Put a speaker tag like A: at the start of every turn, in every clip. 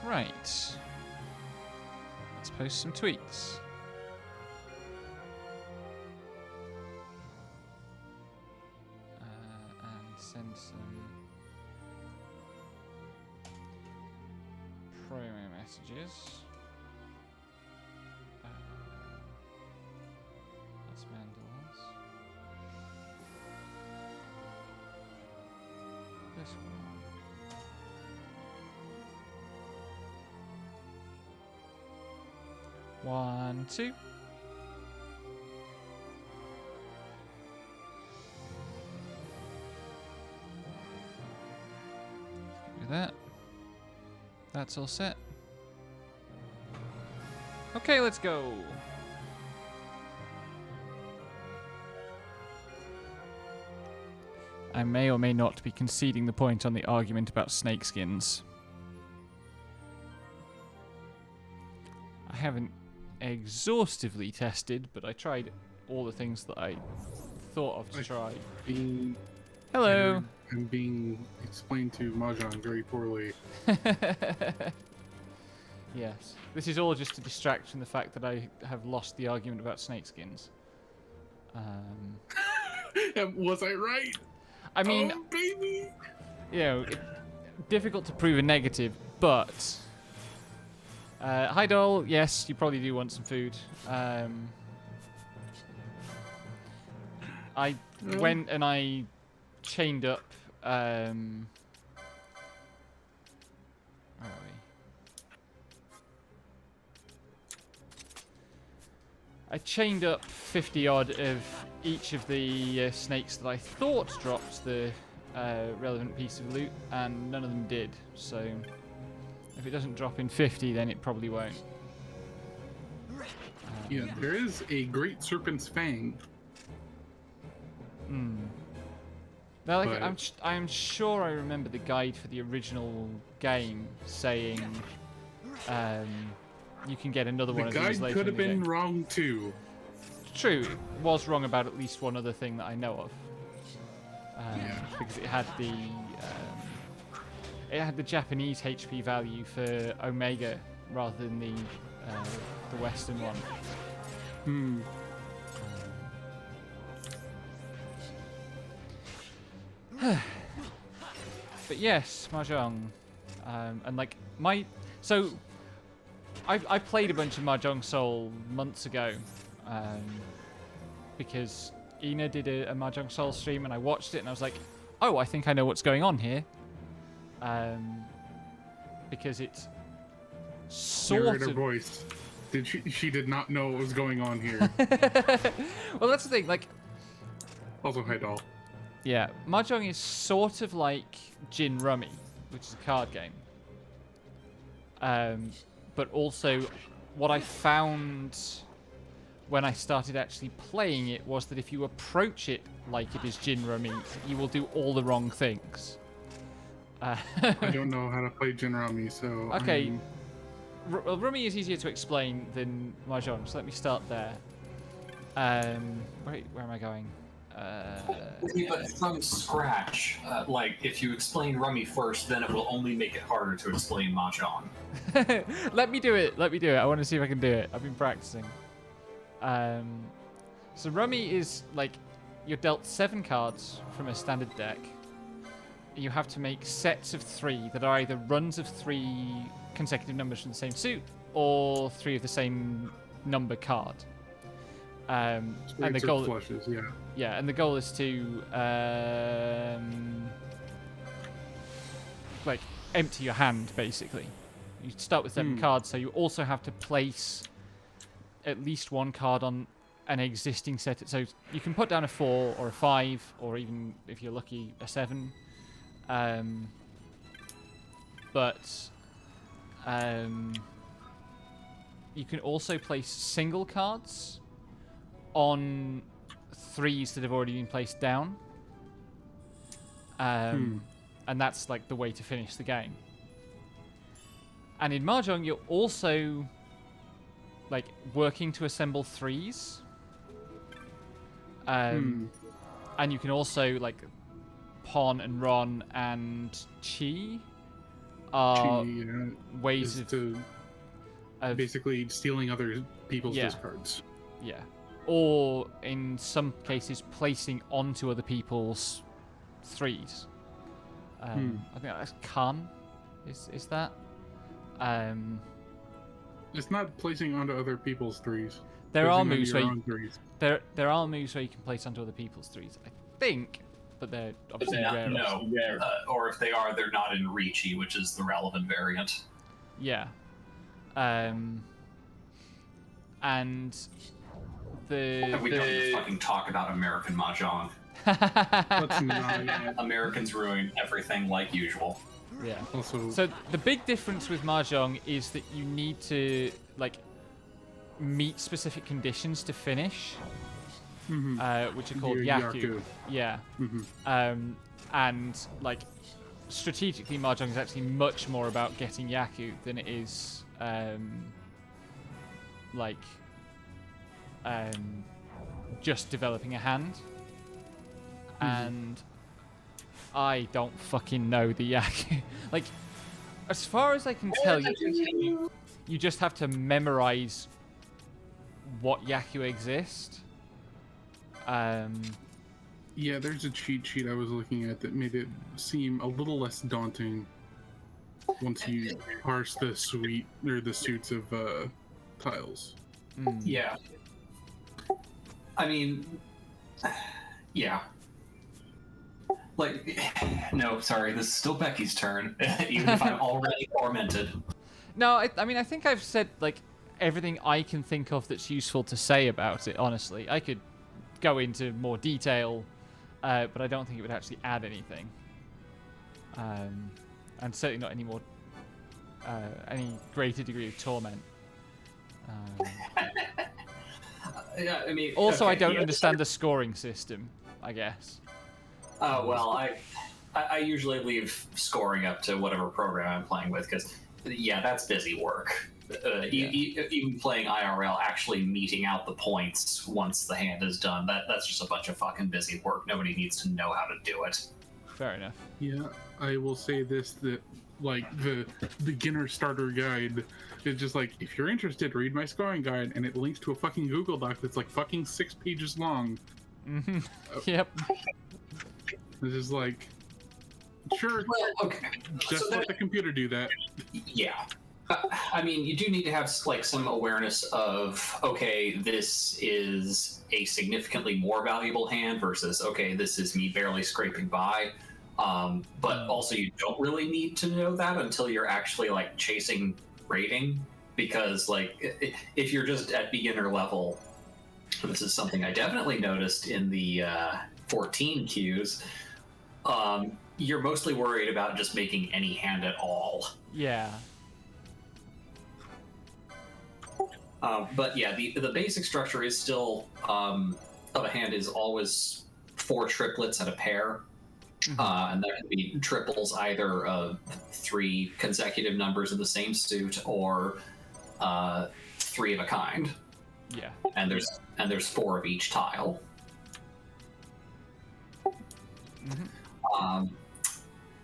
A: Right. Let's post some tweets. And send some promo messages. That's Mandals. This one. One, two. Do that. That's all set. Okay, let's go. I may or may not be conceding the point on the argument about snakeskins. I haven't exhaustively tested, but I tried all the things that I thought of to try. Hello.
B: I'm being explained to Mahjong very poorly.
A: Yes. This is all just to distract from the fact that I have lost the argument about snakeskins.
B: Was I right?
A: I mean,
B: Oh, baby.
A: you know, difficult to prove a negative, but... hi, Doll. Yes, you probably do want some food. I went and I chained up... where are we? I chained up 50 odd of each of the snakes that I thought dropped the relevant piece of loot, and none of them did. So if it doesn't drop in 50, then it probably won't.
B: Yeah, there is a great serpent's fang.
A: Now, like, I'm sure I remember the guide for the original game saying you can get another one of
B: The
A: these
B: guide
A: later
B: could
A: in
B: have
A: the
B: been
A: game.
B: wrong too.
A: True, it was wrong about at least one other thing that I know of. Because it had the Japanese HP value for Omega rather than the Western one. But yes, Mahjong, and like I played a bunch of Mahjong Soul months ago, because Ina did a Mahjong Soul stream and I watched it and I was like, oh, I think I know what's going on here, because it's sort
B: Narrator
A: of
B: voice. She did not know what was going on here.
A: well, that's the thing, like.
B: Also, hi doll.
A: Yeah, Mahjong is sort of like Gin Rummy, which is a card game. But also, what I found when I started actually playing it was that if you approach it like it is Gin Rummy, you will do all the wrong things.
B: I don't know how to play Jinrami, so
A: Okay. Well, Rummy is easier to explain than Mahjong, so let me start there. Where am I going?
C: But from scratch, like if you explain Rummy first, then it will only make it harder to explain Mahjong.
A: Let me do it. I want to see if I can do it. I've been practicing. So Rummy is like you're dealt 7 cards from a standard deck. You have to make sets of 3 that are either runs of 3 consecutive numbers from the same suit or 3 of the same number card. And the goal,
B: flushes, yeah.
A: And the goal is to like empty your hand basically. You start with 7 cards, so you also have to place at least 1 card on an existing set. So you can put down a 4 or a 5, or even if you're lucky, a 7. But you can also place single cards on 3s that have already been placed down. And that's like the way to finish the game. And in Mahjong, you're also like working to assemble 3s. And you can also like Pon and Ron and Chi are
B: Chi,
A: ways
B: is
A: of,
B: to basically stealing other people's discards.
A: yeah, or in some cases placing onto other people's 3s. I think that's Khan. Is that?
B: It's not placing onto other people's 3s.
A: There are
B: Placing onto
A: moves
B: your
A: where
B: own 3s.
A: there are moves where you can place onto other people's 3s. I think, but they're obviously rare.
C: No, or if they are, they're not in Ricci, which is the relevant variant.
A: Yeah. And
C: We don't even fucking talk about American Mahjong.
B: Let's not.
C: Americans ruin everything like usual.
A: Yeah.
B: Also,
A: So the big difference with Mahjong is that you need to meet specific conditions to finish, which are called
B: Yaku.
A: Yaku. Yeah. And strategically, Mahjong is actually much more about getting Yaku than it is just developing a hand. And I don't fucking know the Yaku. As far as I can tell, you just have to memorize what Yaku exist.
B: yeah, there's a cheat sheet I was looking at that made it seem a little less daunting once you parse the suits of tiles.
C: Yeah. I mean, yeah. No, sorry, this is still Becky's turn, even if I'm already tormented.
A: No, I mean, I think I've said, everything I can think of that's useful to say about it, honestly. I could go into more detail, but I don't think it would actually add anything. And certainly not any greater degree of torment.
C: Yeah, I mean...
A: Also,
C: okay,
A: I don't understand the scoring system, I guess.
C: Oh, well, I usually leave scoring up to whatever program I'm playing with, because, yeah, that's busy work. Even playing IRL, actually meting out the points once the hand is done, that's just a bunch of fucking busy work. Nobody needs to know how to do it.
A: Fair enough.
B: Yeah, I will say this, that the beginner starter guide is just if you're interested, read my scoring guide, and it links to a fucking Google Doc that's fucking 6 pages long.
A: Yep.
B: It's just sure,
C: Well, okay.
B: just let the computer do that.
C: Yeah. I mean, you do need to have some awareness of, okay, this is a significantly more valuable hand versus, okay, this is me barely scraping by. But also, you don't really need to know that until you're actually chasing rating, because if you're just at beginner level, this is something I definitely noticed in the 14 queues. You're mostly worried about just making any hand at all.
A: Yeah.
C: But yeah, the basic structure is still of a hand is always 4 triplets at a pair. And that can be triples either of 3 consecutive numbers in the same suit or 3 of a kind.
A: Yeah.
C: And there's 4 of each tile.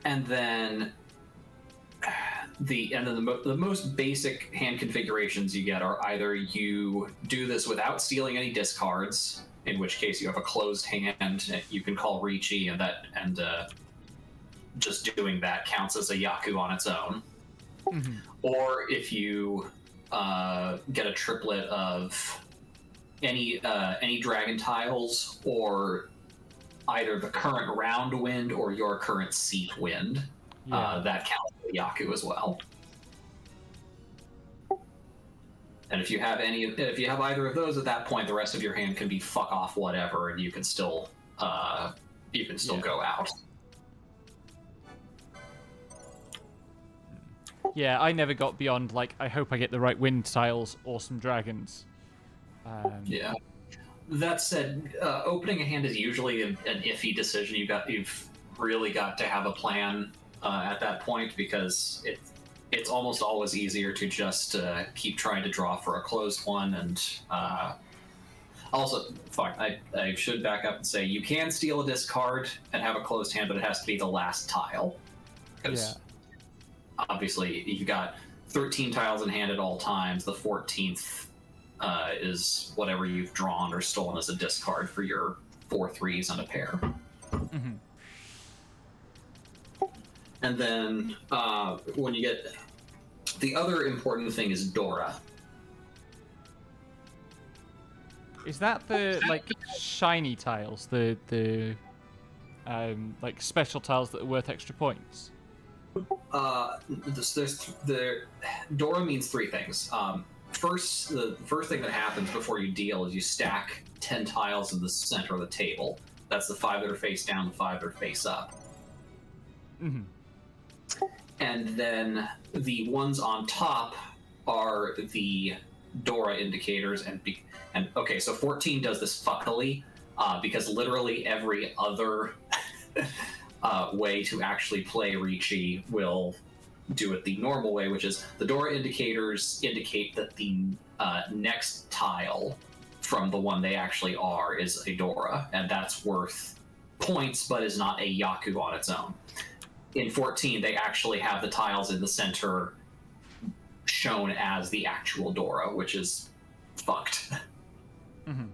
C: And then the most basic hand configurations you get are either you do this without stealing any discards, in which case you have a closed hand you can call Ricci, and just doing that counts as a Yaku on its own. Or if you get a triplet of any dragon tiles, or either the current round wind or your current seat wind, that counts as a Yaku as well. And if you have either of those at that point, the rest of your hand can be fuck off whatever, and you can still go out.
A: Yeah, I never got beyond I hope I get the right wind tiles or some dragons.
C: Yeah. That said, opening a hand is usually an iffy decision. You've really got to have a plan at that point, because it's almost always easier to just keep trying to draw for a closed one. And also, I should back up and say you can steal a discard and have a closed hand, but it has to be the last tile. obviously you've got 13 tiles in hand at all times. The 14th is whatever you've drawn or stolen as a discard for your 4 threes and a pair.
A: Mm-hmm.
C: And then when you get the other important thing is Dora.
A: Is that the like shiny tiles, the like special tiles that are worth extra points?
C: The Dora means 3 things. First, the first thing that happens before you deal is you stack 10 tiles in the center of the table. That's the 5 that are face down, the 5 that are face up.
A: Mm-hmm.
C: And then the ones on top are the Dora indicators, and okay, so 14 does this fuckily because literally every other way to actually play Ricci will do it the normal way, which is the Dora indicators indicate that the next tile from the one they actually are is a Dora, and that's worth points but is not a Yaku on its own. In 14, they actually have the tiles in the center shown as the actual Dora, which is fucked.
A: Mm-hmm.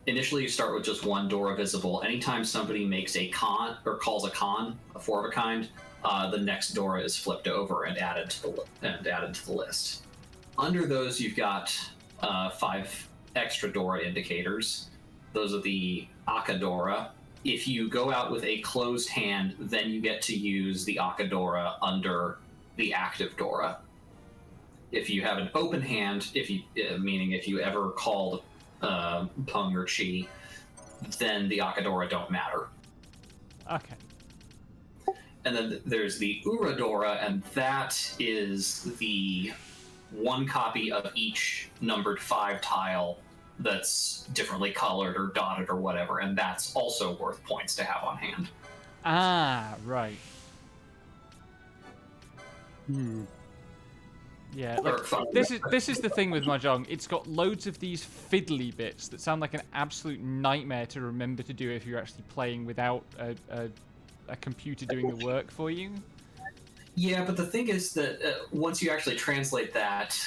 C: Initially, you start with just 1 Dora visible. Anytime somebody makes a con or calls a con, a 4 of a kind, the next Dora is flipped over and added to the list. Under those, you've got 5 extra Dora indicators. Those are the Akadora. If you go out with a closed hand, then you get to use the Akadora under the active Dora. If you have an open hand, meaning if you ever called Pung or Chi, then the Akadora don't matter.
A: Okay.
C: And then there's the Uradora, and that is the 1 copy of each numbered 5 tile that's differently colored or dotted or whatever, and that's also worth points to have on hand.
A: Ah, right.
B: Hmm.
A: Yeah, like, this is the thing with Mahjong. It's got loads of these fiddly bits that sound like an absolute nightmare to remember to do if you're actually playing without a computer doing the work for you.
C: Yeah, but the thing is that once you actually translate that,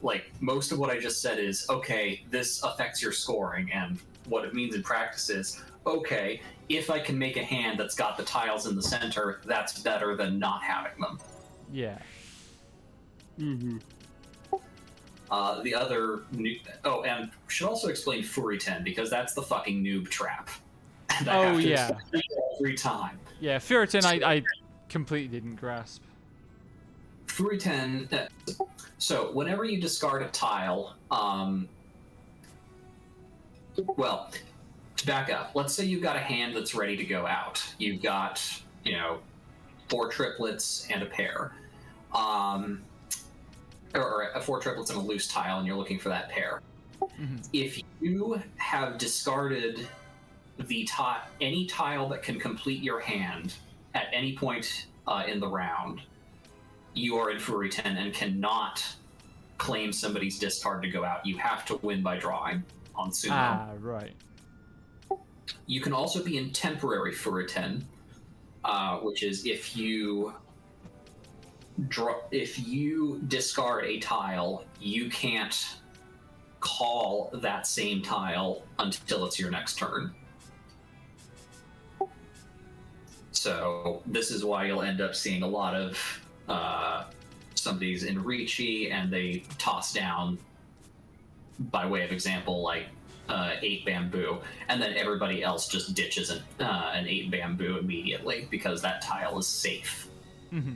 C: like most of what I just said is, okay, this affects your scoring, and what it means in practice is, okay, if I can make a hand that's got the tiles in the center, that's better than not having them.
A: Yeah.
B: Mm-hmm.
C: The other and should also explain Furiten, because that's the fucking noob trap. And I have to
A: yeah.
C: explain it every time.
A: Yeah, Furitin I completely didn't grasp.
C: Furiten. So whenever you discard a tile, well, to back up, let's say you've got a hand that's ready to go out. You've got, 4 triplets and a pair. Or 4 triplets and a loose tile, and you're looking for that pair.
A: Mm-hmm.
C: If you have discarded any tile that can complete your hand at any point in the round, you are in Furiten and cannot claim somebody's discard to go out. You have to win by drawing on Sumo.
A: Ah, right.
C: You can also be in temporary Furiten, which is if you discard a tile, you can't call that same tile until it's your next turn. So this is why you'll end up seeing a lot of somebody's in Ricci and they toss down, by way of example, like 8 bamboo, and then everybody else just ditches an 8 bamboo immediately because that tile is safe.
A: Mm-hmm.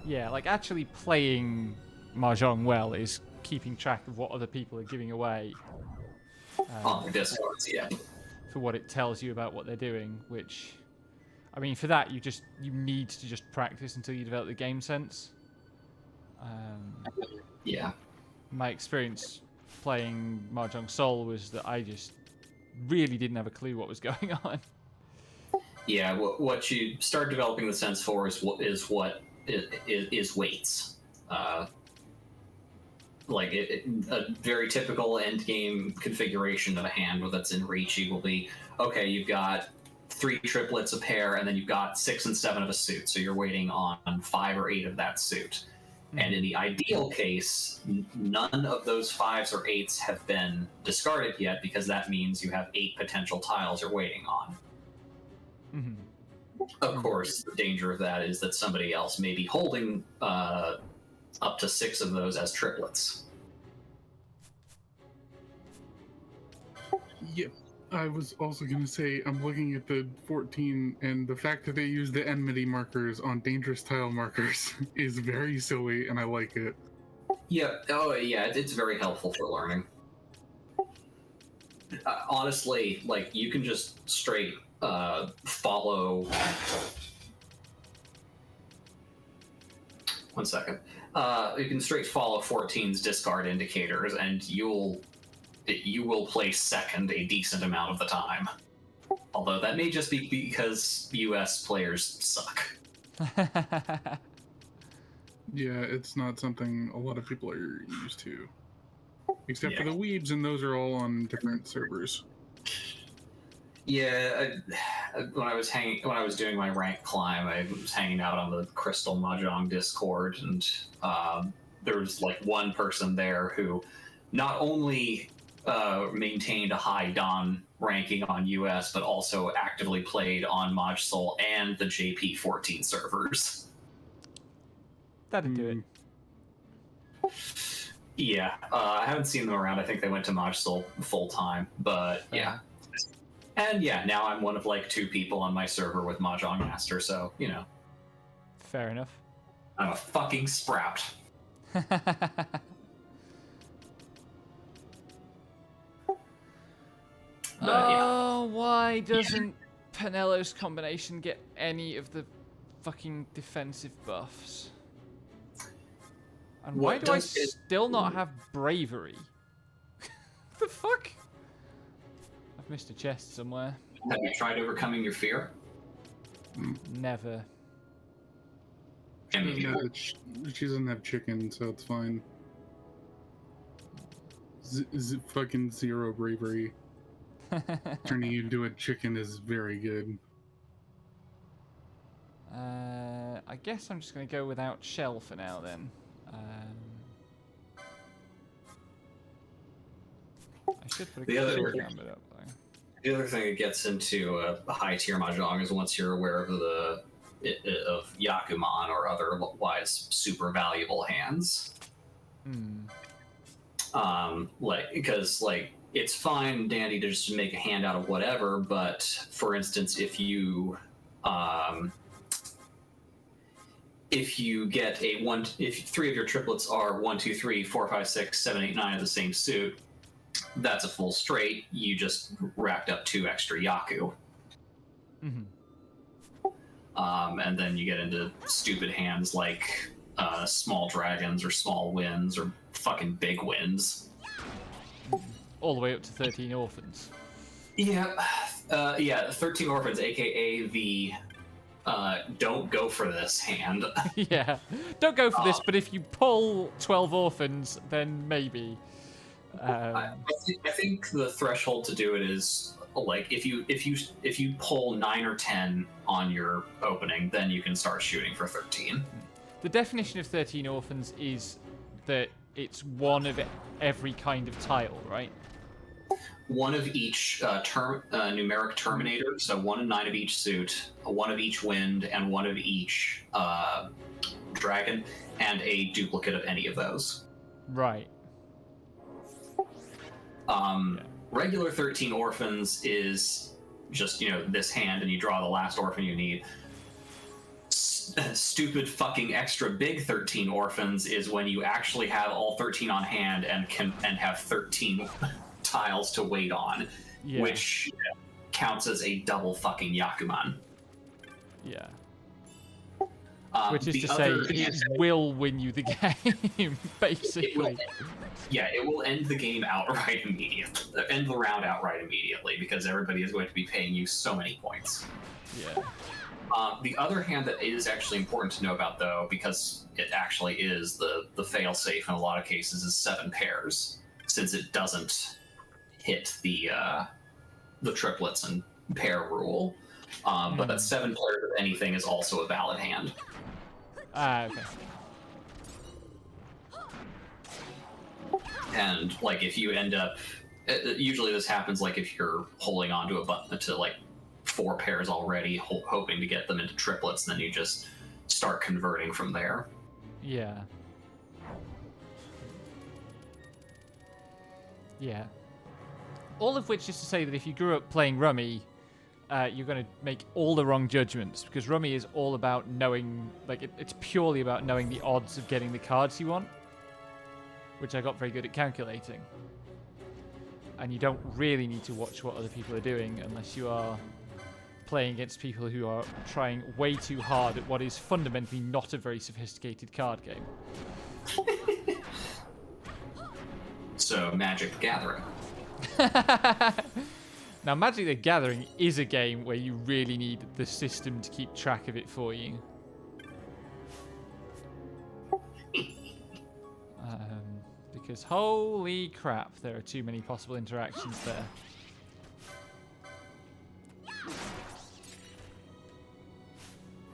A: Yeah, like actually playing Mahjong well is keeping track of what other people are giving away.
C: On the discards, yeah.
A: For what it tells you about what they're doing, which, I mean, for that you need to just practice until you develop the game sense.
C: Yeah.
A: My experience playing Mahjong Sol was that I just really didn't have a clue what was going on.
C: Yeah, what you start developing the sense for is weights. Like a very typical end game configuration of a hand that's in Ricci will be, okay, you've got 3 triplets a pair, and then you've got 6 and 7 of a suit. So you're waiting on 5 or 8 of that suit. And in the ideal case, none of those 5s or 8s have been discarded yet, because that means you have 8 potential tiles you're waiting on. Of course, the danger of that is that somebody else may be holding up to 6 of those as triplets.
B: Yeah, I was also going to say, I'm looking at the 14, and the fact that they use the enmity markers on dangerous tile markers is very silly, and I like it.
C: Yeah, oh yeah, it's very helpful for learning. Honestly, like, you can just straight follow... One second. You can straight follow 14's discard indicators, and you will place second a decent amount of the time. Although that may just be because US players suck.
B: Yeah, it's not something a lot of people are used to. Except for
C: Yeah.
B: the weebs, and those are all on different servers.
C: Yeah, when I was doing my rank climb, I was hanging out on the Crystal Mahjong Discord, and there was like one person there who not only maintained a high Don ranking on US, but also actively played on ModSoul and the JP14 servers.
A: That'd do it.
C: Yeah, I haven't seen them around. I think they went to ModSoul full time, but yeah. And yeah, now I'm one of like 2 people on my server with Mahjong Master, so, you know.
A: Fair enough.
C: I'm a fucking sprout.
A: Oh, why doesn't Penello's combination get any of the fucking defensive buffs? And why
C: What
A: do I
C: does it-
A: still not have bravery? The fuck? I've missed a chest somewhere.
C: Have you tried overcoming your fear?
A: Never.
C: I mean,
B: She doesn't have chicken, so it's fine. Fucking 0 bravery. Turning you into a chicken is very good.
A: I guess I'm just going to go without shell for now then. I should put a
C: The other-
A: kill gambit up though.
C: the other thing that gets into a high tier mahjong is once you're aware of of Yakuman or otherwise super valuable hands. Because it's fine and dandy to just make a hand out of whatever, but for instance, if you get if 3 of your triplets are 1, 2, 3, 4, 5, 6, 7, 8, 9 of the same suit, that's a full straight. You just racked up 2 extra Yaku. And then you get into stupid hands like small dragons or small winds or fucking big winds.
A: All the way up to 13 orphans.
C: Yeah, 13 orphans, aka the don't go for this hand.
A: Yeah. Don't go for this, but if you pull 12 orphans, then maybe.
C: I think the threshold to do it is like if you pull 9 or 10 on your opening, then you can start shooting for 13.
A: The definition of 13 orphans is that it's one of every kind of tile, right?
C: One of each numeric terminator, so 1 and 9 of each suit, 1 of each wind, and 1 of each dragon, and a duplicate of any of those.
A: Right.
C: Regular 13 orphans is just, this hand, and you draw the last orphan you need. Stupid fucking extra big 13 orphans is when you actually have all 13 on hand and have 13 tiles to wait on,
A: Yeah.
C: which counts as a double fucking Yakuman.
A: Yeah. Which is
C: the
A: to say,
C: other-
A: it will win you the game, basically.
C: it will end the game outright immediately. End the round outright immediately because everybody is going to be paying you so many points.
A: Yeah.
C: The other hand that is actually important to know about, though, because it actually is the fail-safe in a lot of cases, is 7 pairs, since it doesn't hit the triplets and pair rule. But 7 players of anything is also a valid hand.
A: Ah, okay.
C: And like if you end up, usually this happens like if you're holding on to a button to like 4 pairs already, hoping to get them into triplets, then you just start converting from there.
A: Yeah. Yeah. All of which is to say that if you grew up playing Rummy, you're going to make all the wrong judgments, because Rummy is all about knowing, like, it's purely about knowing the odds of getting the cards you want, which I got very good at calculating. And you don't really need to watch what other people are doing unless you are playing against people who are trying way too hard at what is fundamentally not a very sophisticated card game.
C: So, Magic the Gathering.
A: Now, Magic the Gathering is a game where you really need the system to keep track of it for you. Because holy crap, there are too many possible interactions there.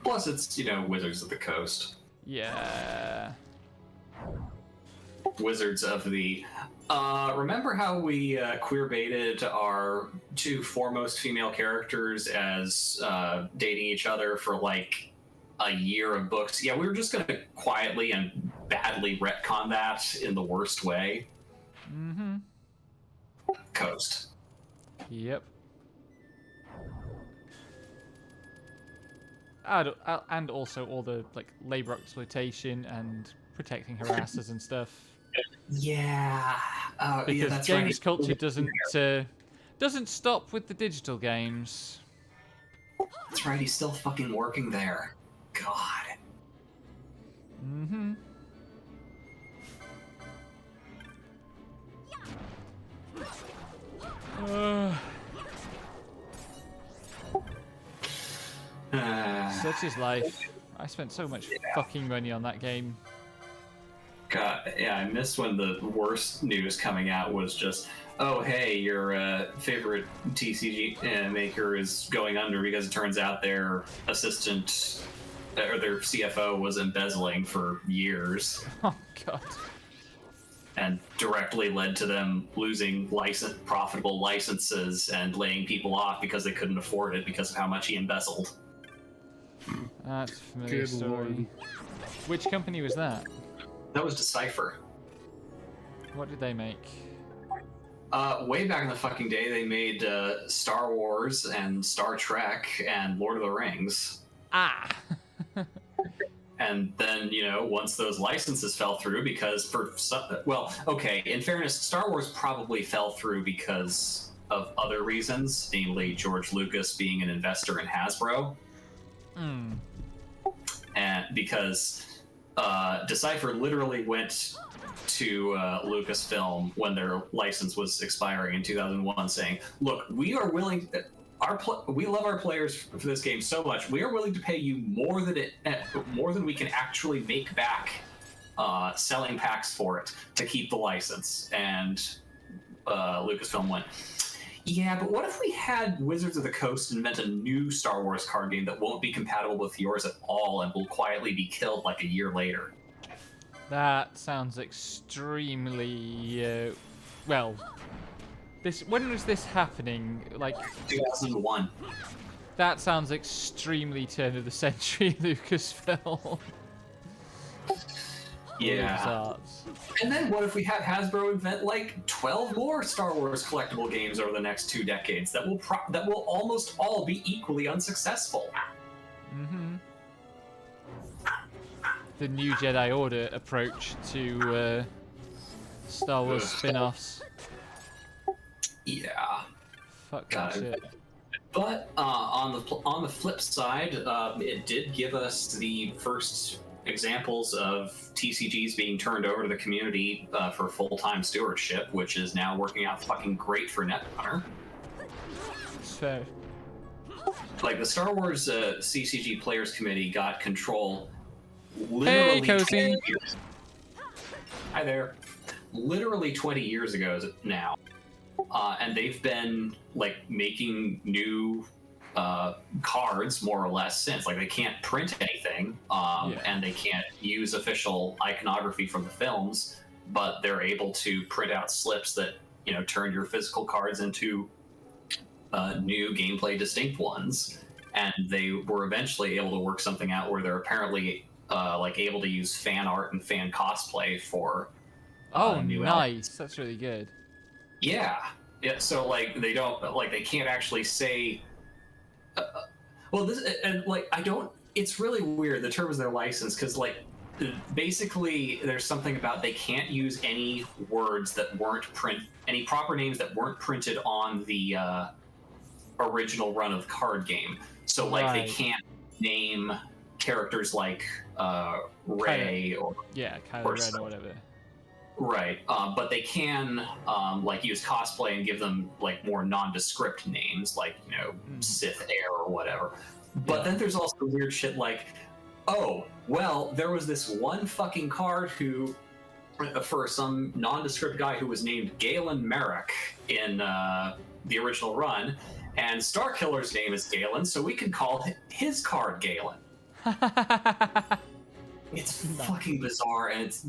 C: Plus, it's, you know, Wizards of the Coast.
A: Yeah.
C: Wizards of the... remember how we queer-baited our 2 foremost female characters as dating each other for, like, a year of books? Yeah, we were just going to quietly and badly retcon that in the worst way.
A: Mm-hmm.
C: Coast.
A: Yep. And also all the, like, labor exploitation and protecting harassers and stuff.
C: Yeah.
A: Because
C: yeah, that's
A: games
C: right.
A: culture doesn't stop with the digital games.
C: That's right, he's still fucking working there. God.
A: Mm-hmm. Such is life. I spent so much fucking money on that game.
C: God, yeah, I miss when the worst news coming out was just, oh, hey, your favorite TCG maker is going under because it turns out their assistant or their CFO was embezzling for years.
A: Oh, God.
C: And directly led to them losing profitable licenses and laying people off because they couldn't afford it because of how much he embezzled.
A: That's a familiar
B: Good
A: story.
B: Lord.
A: Which company was that?
C: That was Decipher.
A: What did they make?
C: Way back in the fucking day, they made Star Wars and Star Trek and Lord of the Rings.
A: Ah!
C: And then, you know, once those licenses fell through, because for some, well, okay, in fairness, Star Wars probably fell through because of other reasons, namely George Lucas being an investor in Hasbro.
A: Hmm.
C: And because Decipher literally went to Lucasfilm when their license was expiring in 2001, saying, "Look, we are willing. We love our players for this game so much. We are willing to pay you more than we can actually make back selling packs for it to keep the license." And Lucasfilm went, "Yeah, but what if we had Wizards of the Coast invent a new Star Wars card game that won't be compatible with yours at all and will quietly be killed like a year later?"
A: That sounds extremely... well... When was this happening? Like
C: 2001.
A: That sounds extremely turn of the century Lucasfilm.
C: Yeah. And then what if we have Hasbro invent like 12 more Star Wars collectible games over the next 2 decades that will almost all be equally unsuccessful?
A: Mm-hmm. The new Jedi Order approach to Star Wars spin-offs.
C: Yeah.
A: Fuck that shit.
C: But on the flip side, it did give us the first examples of TCGs being turned over to the community for full-time stewardship, which is now working out fucking great for Netrunner.
A: It's fair.
C: Like the Star Wars CCG Players Committee got control literally
A: Hey, Cozy.
C: Hi there. Literally 20 years ago now. And they've been like making new cards more or less since. Like they can't print anything, and they can't use official iconography from the films, but they're able to print out slips that turn your physical cards into new gameplay distinct ones. And they were eventually able to work something out where they're apparently like able to use fan art and fan cosplay for new
A: nice.
C: elements.
A: That's really good.
C: Yeah. So like they don't like they can't actually say. Well, this and like I don't. It's really weird the terms of their license because like basically there's something about they can't use any words that weren't any proper names that weren't printed on the original run of the card game. So like they can't name characters like Ray or
A: Kylo Ren or whatever.
C: Right, but they can like use cosplay and give them like more nondescript names, like Sith Heir or whatever. But then there's also weird shit like, oh well, there was this one fucking card who, for some nondescript guy who was named Galen Merrick in the original run, and Starkiller's name is Galen, so we can call his card Galen. It's fucking bizarre, and it's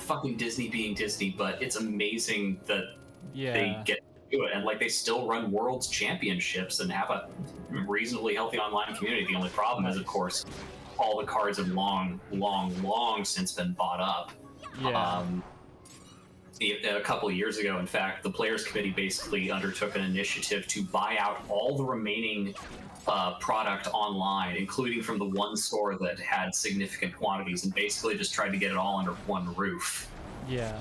C: fucking Disney being Disney, but it's amazing that they get to do it. And like they still run World's Championships and have a reasonably healthy online community. The only problem is, of course, all the cards have long since been bought up. A couple of years ago, in fact, the Players Committee basically undertook an initiative to buy out all the remaining product online, including from the one store that had significant quantities, and basically just tried to get it all under one roof.
A: Yeah.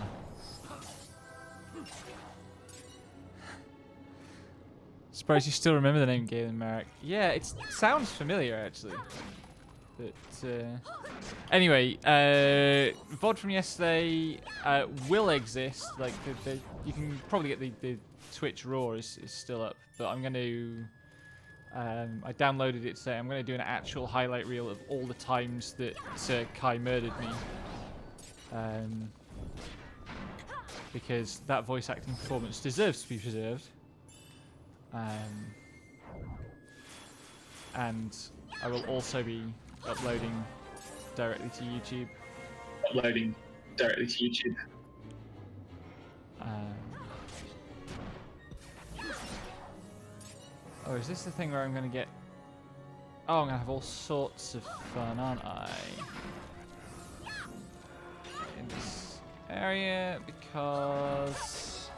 A: Surprised you still remember the name Galen Merrick. Yeah, it sounds familiar actually. But anyway, VOD from yesterday will exist. Like you can probably get the Twitch Raw is still up, but I'm going to. I downloaded it today. I'm going to do an actual highlight reel of all the times that Kai murdered me. Because that voice acting performance deserves to be preserved. And I will also be uploading directly to YouTube. Oh, is this the thing where I'm going to get... Oh, I'm going to have all sorts of fun, aren't I? In this area, because...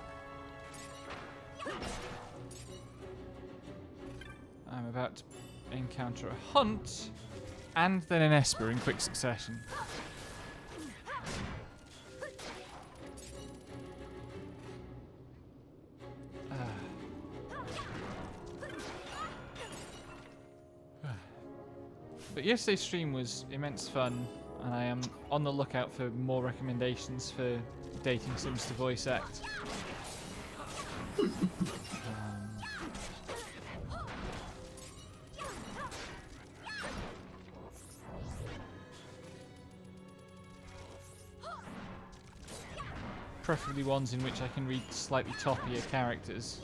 A: I'm about to encounter a hunt, and then an Esper in quick succession. But yesterday's stream was immense fun, and I am on the lookout for more recommendations for dating sims to voice act. Preferably ones in which I can read slightly toppier characters.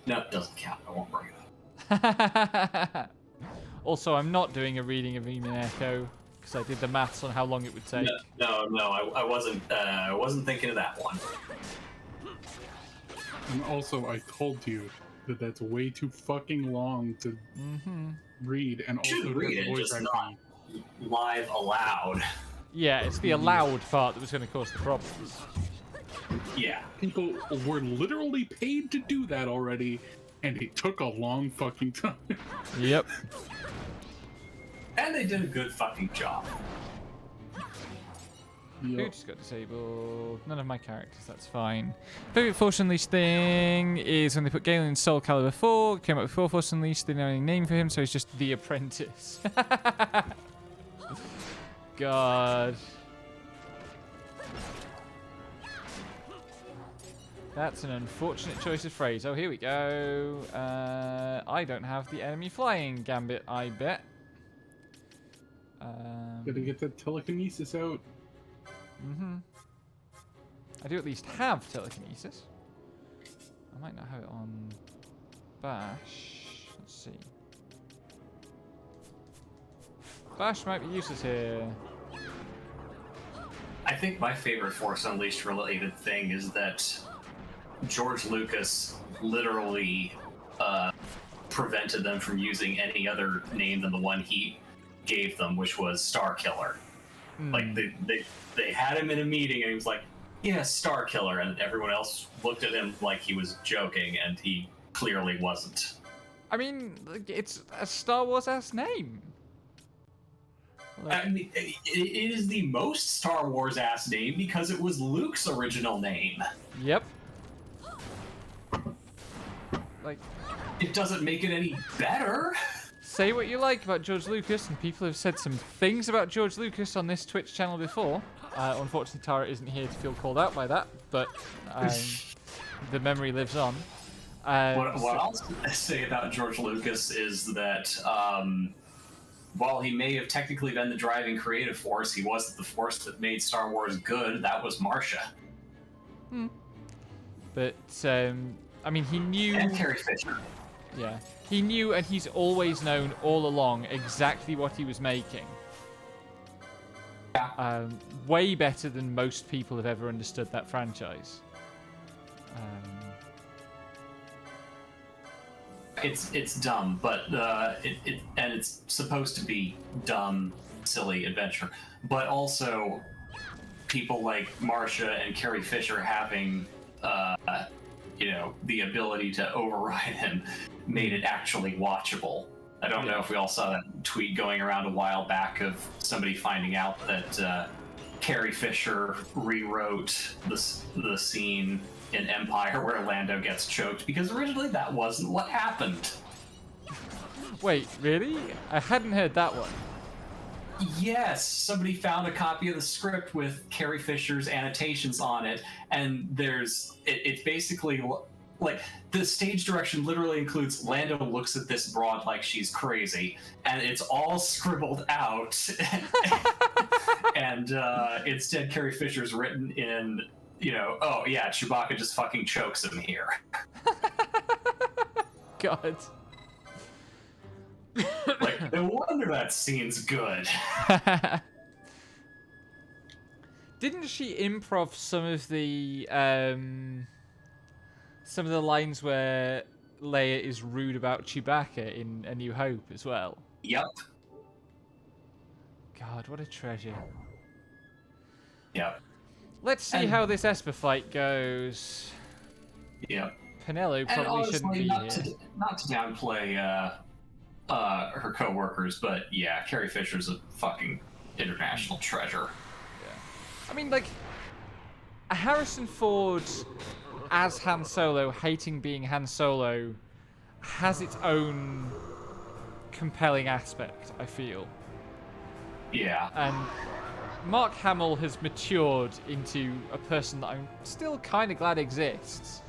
C: No, it doesn't count. I won't bring it up.
A: Also, I'm not doing a reading of Eamon Echo because I did the maths on how long it would take.
C: No, I wasn't thinking of that one.
B: And also, I told you that that's way too fucking long to read, and also
C: should read it, just not live aloud.
A: Yeah, it's the allowed part that was going to cause the problems.
C: Yeah.
B: People were literally paid to do that already, and it took a long fucking time.
A: Yep.
C: And they did a good fucking job.
A: Who just got disabled? None of my characters, that's fine. Favorite Force Unleashed thing is when they put Galen in Soul Calibur 4, came up with 4 Force Unleashed, they didn't have any name for him, so he's just The Apprentice. God. That's an unfortunate choice of phrase. Oh, here we go. I don't have the enemy flying gambit, I bet.
B: Gotta get that telekinesis out.
A: I do at least have telekinesis. I might not have it on Bash. Let's see. Bash might be useless here.
C: I think my favorite Force Unleashed related thing is that George Lucas literally prevented them from using any other name than the one he gave them, which was Star Killer. Like they had him in a meeting and he was like, "Yeah, Star Killer," and everyone else looked at him like he was joking, and he clearly wasn't.
A: I mean, it's a Star Wars ass name.
C: I mean, it is the most Star Wars ass name because it was Luke's original name.
A: Yep. Like,
C: it doesn't make it any better.
A: Say what you like about George Lucas, and people have said some things about George Lucas on this Twitch channel before. Unfortunately, Tara isn't here to feel called out by that, but the memory lives on.
C: What I'll say about George Lucas is that while he may have technically been the driving creative force, he wasn't the force that made Star Wars good. That was Marcia.
A: But, I mean, he knew...
C: And Carrie Fisher.
A: Yeah. He knew, and he's always known all along exactly what he was making.
C: Yeah.
A: Way better than most people have ever understood that franchise.
C: It's dumb, but and it's supposed to be dumb, silly adventure. But also, people like Marcia and Carrie Fisher having, the ability to override him made it actually watchable. I don't know if we all saw that tweet going around a while back of somebody finding out that Carrie Fisher rewrote the scene in Empire where Lando gets choked, because originally that wasn't what happened.
A: Wait, really? I hadn't heard that one.
C: Yes, somebody found a copy of the script with Carrie Fisher's annotations on it, and it's basically like the stage direction literally includes Lando looks at this broad like she's crazy, and it's all scribbled out, and instead Carrie Fisher's written in, oh yeah, Chewbacca just fucking chokes him here.
A: God.
C: Like, no wonder that scene's good.
A: Didn't she improv some of the lines where Leia is rude about Chewbacca in A New Hope as well?
C: Yep.
A: God, what a treasure.
C: Yep.
A: Let's see how this Esper fight goes.
C: Yep.
A: Pinello probably shouldn't be
C: not
A: here.
C: Not to downplay her co-workers, but yeah, Carrie Fisher's a fucking international treasure.
A: I mean, like, Harrison Ford as Han Solo, hating being Han Solo, has its own compelling aspect, I feel.
C: Yeah.
A: And Mark Hamill has matured into a person that I'm still kind of glad exists.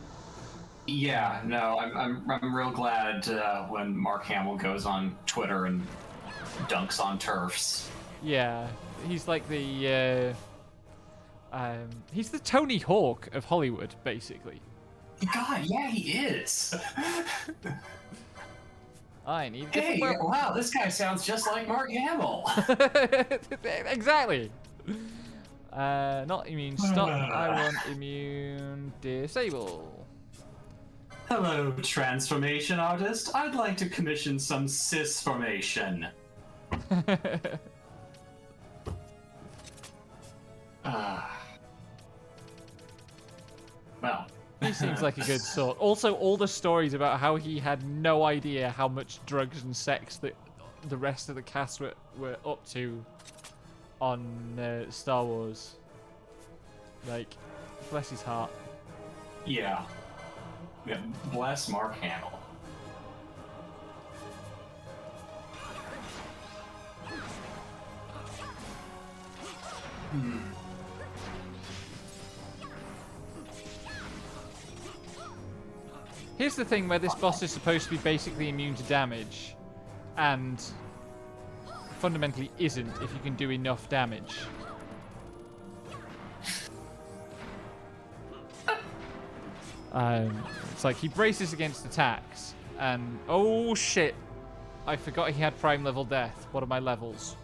C: Yeah, no, I'm real glad when Mark Hamill goes on Twitter and dunks on TERFs.
A: Yeah, he's like the he's the Tony Hawk of Hollywood, basically.
C: God, yeah, he is.
A: I need.
C: Hey, wow, this guy sounds just like Mark Hamill.
A: Exactly. Not immune. Stop. I want immune. Disable.
C: Hello, transformation artist. I'd like to commission some cis formation. Well.
A: He seems like a good sort. Also, all the stories about how he had no idea how much drugs and sex that the rest of the cast were up to on Star Wars. Like, bless his heart.
C: Yeah. Yeah, bless Mark Hamill.
A: Here's the thing where this boss is supposed to be basically immune to damage, and fundamentally isn't if you can do enough damage. It's like he braces against attacks, and oh shit, I forgot he had prime level death. What are my levels?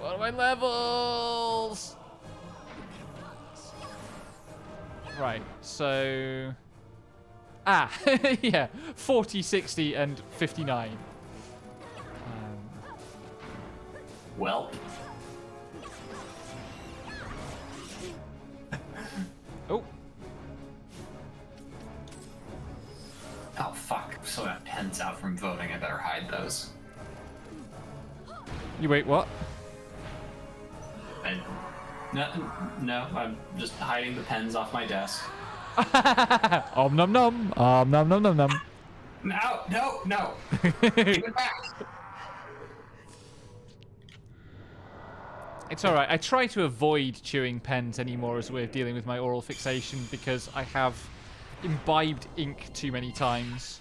A: What are my levels? Right, so... yeah, 40, 60, and 59.
C: Well.
A: Oh.
C: Oh, fuck. So I have pens out from voting. I better hide those.
A: You wait, what?
C: No, I'm just hiding the pens off my desk.
A: Om nom nom. Om nom nom nom nom.
C: No. Give it back.
A: It's alright. I try to avoid chewing pens anymore as a way of dealing with my oral fixation because I have imbibed ink too many times.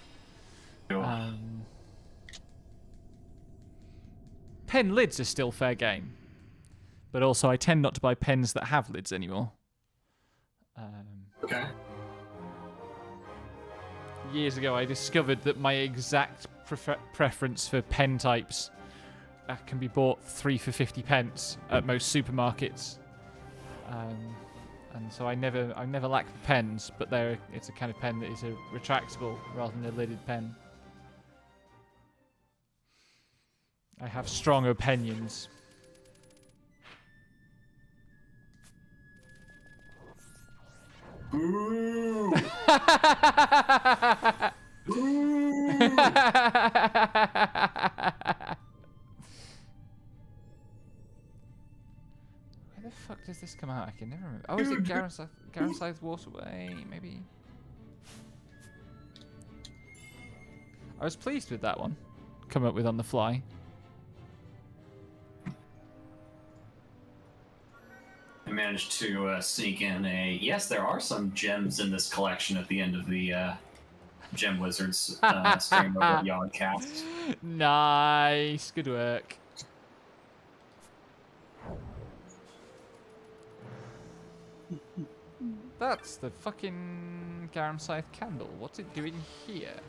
A: Pen lids are still fair game. But also, I tend not to buy pens that have lids anymore.
C: Okay.
A: Years ago, I discovered that my exact preference for pen types can be bought 3 for 50 pence at most supermarkets. And so I never lack pens, but it's a kind of pen that is a retractable rather than a lidded pen. I have strong opinions.
C: Ooh. Ooh.
A: Where the fuck does this come out? I can never remember. Oh, is it Garanside Waterway? Maybe. I was pleased with that one. Come up with on the fly.
C: I managed to sneak in a... Yes, there are some gems in this collection at the end of the Gem Wizards stream over at Yodcast.
A: Nice. Good work. That's the fucking Garam Scythe candle. What's it doing here?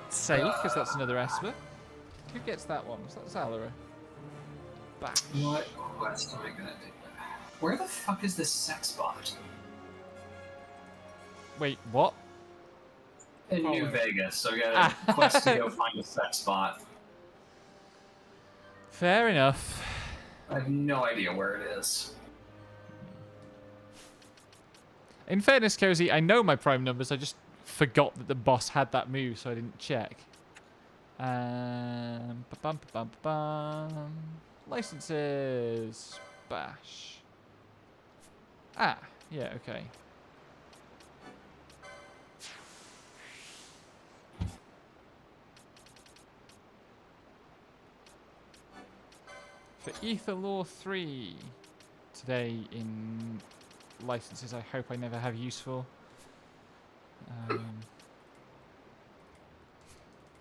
A: It's safe, because that's another Esper. Who gets that one? Was that Zalora? Back.
C: What quest am I gonna do? Where the fuck is this sex bot?
A: Wait, what?
C: In New Vegas, so I got a quest to go find a sex bot.
A: Fair enough.
C: I have no idea where it is.
A: In fairness, Cozy, I know my prime numbers. I just forgot that the boss had that move, so I didn't check. Licenses. Bash. Ah, yeah, okay. For Ether Law 3 today in licenses I hope I never have use for.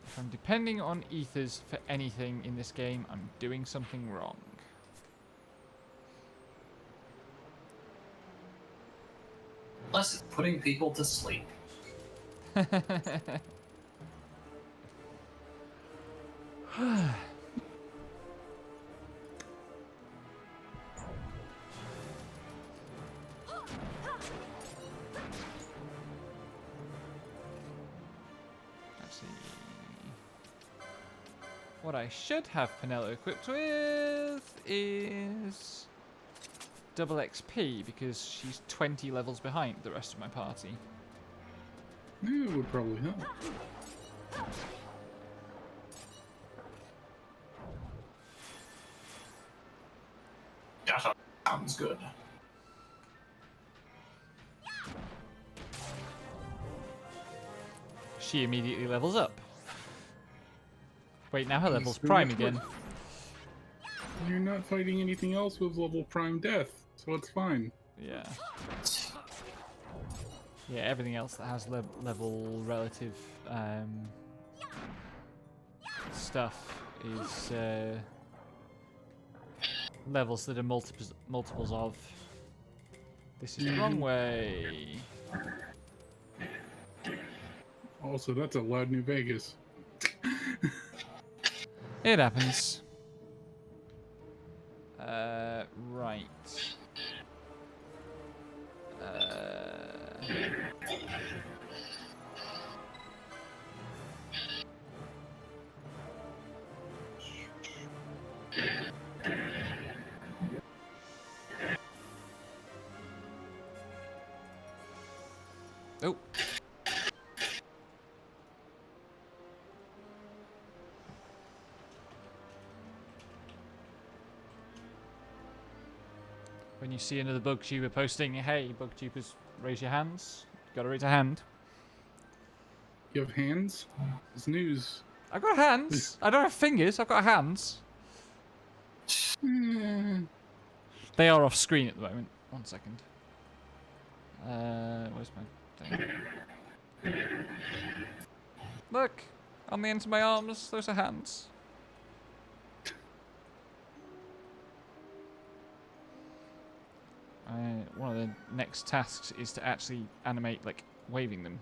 A: If I'm depending on ethers for anything in this game, I'm doing something wrong.
C: Unless it's putting people to sleep.
A: What I should have Penelo equipped with is double XP, because she's 20 levels behind the rest of my party.
B: Yeah, it would probably help.
C: That sounds good.
A: She immediately levels up. Wait, now her level's prime again.
B: You're not fighting anything else with level prime death, so it's fine.
A: Yeah. Yeah, everything else that has level relative stuff is levels that are multiples of. This is the wrong way.
B: Also, that's a loud New Vegas.
A: It happens. Right. Oh. When you see another BugTuber posting, hey, BugTubers, raise your hands. Gotta raise a hand.
B: You have hands? It's news.
A: I've got hands. I don't have fingers. I've got hands. They are off screen at the moment. 1 second. Where's my thing? Look, on the ends of my arms, those are hands. One of the next tasks is to actually animate, like, waving them.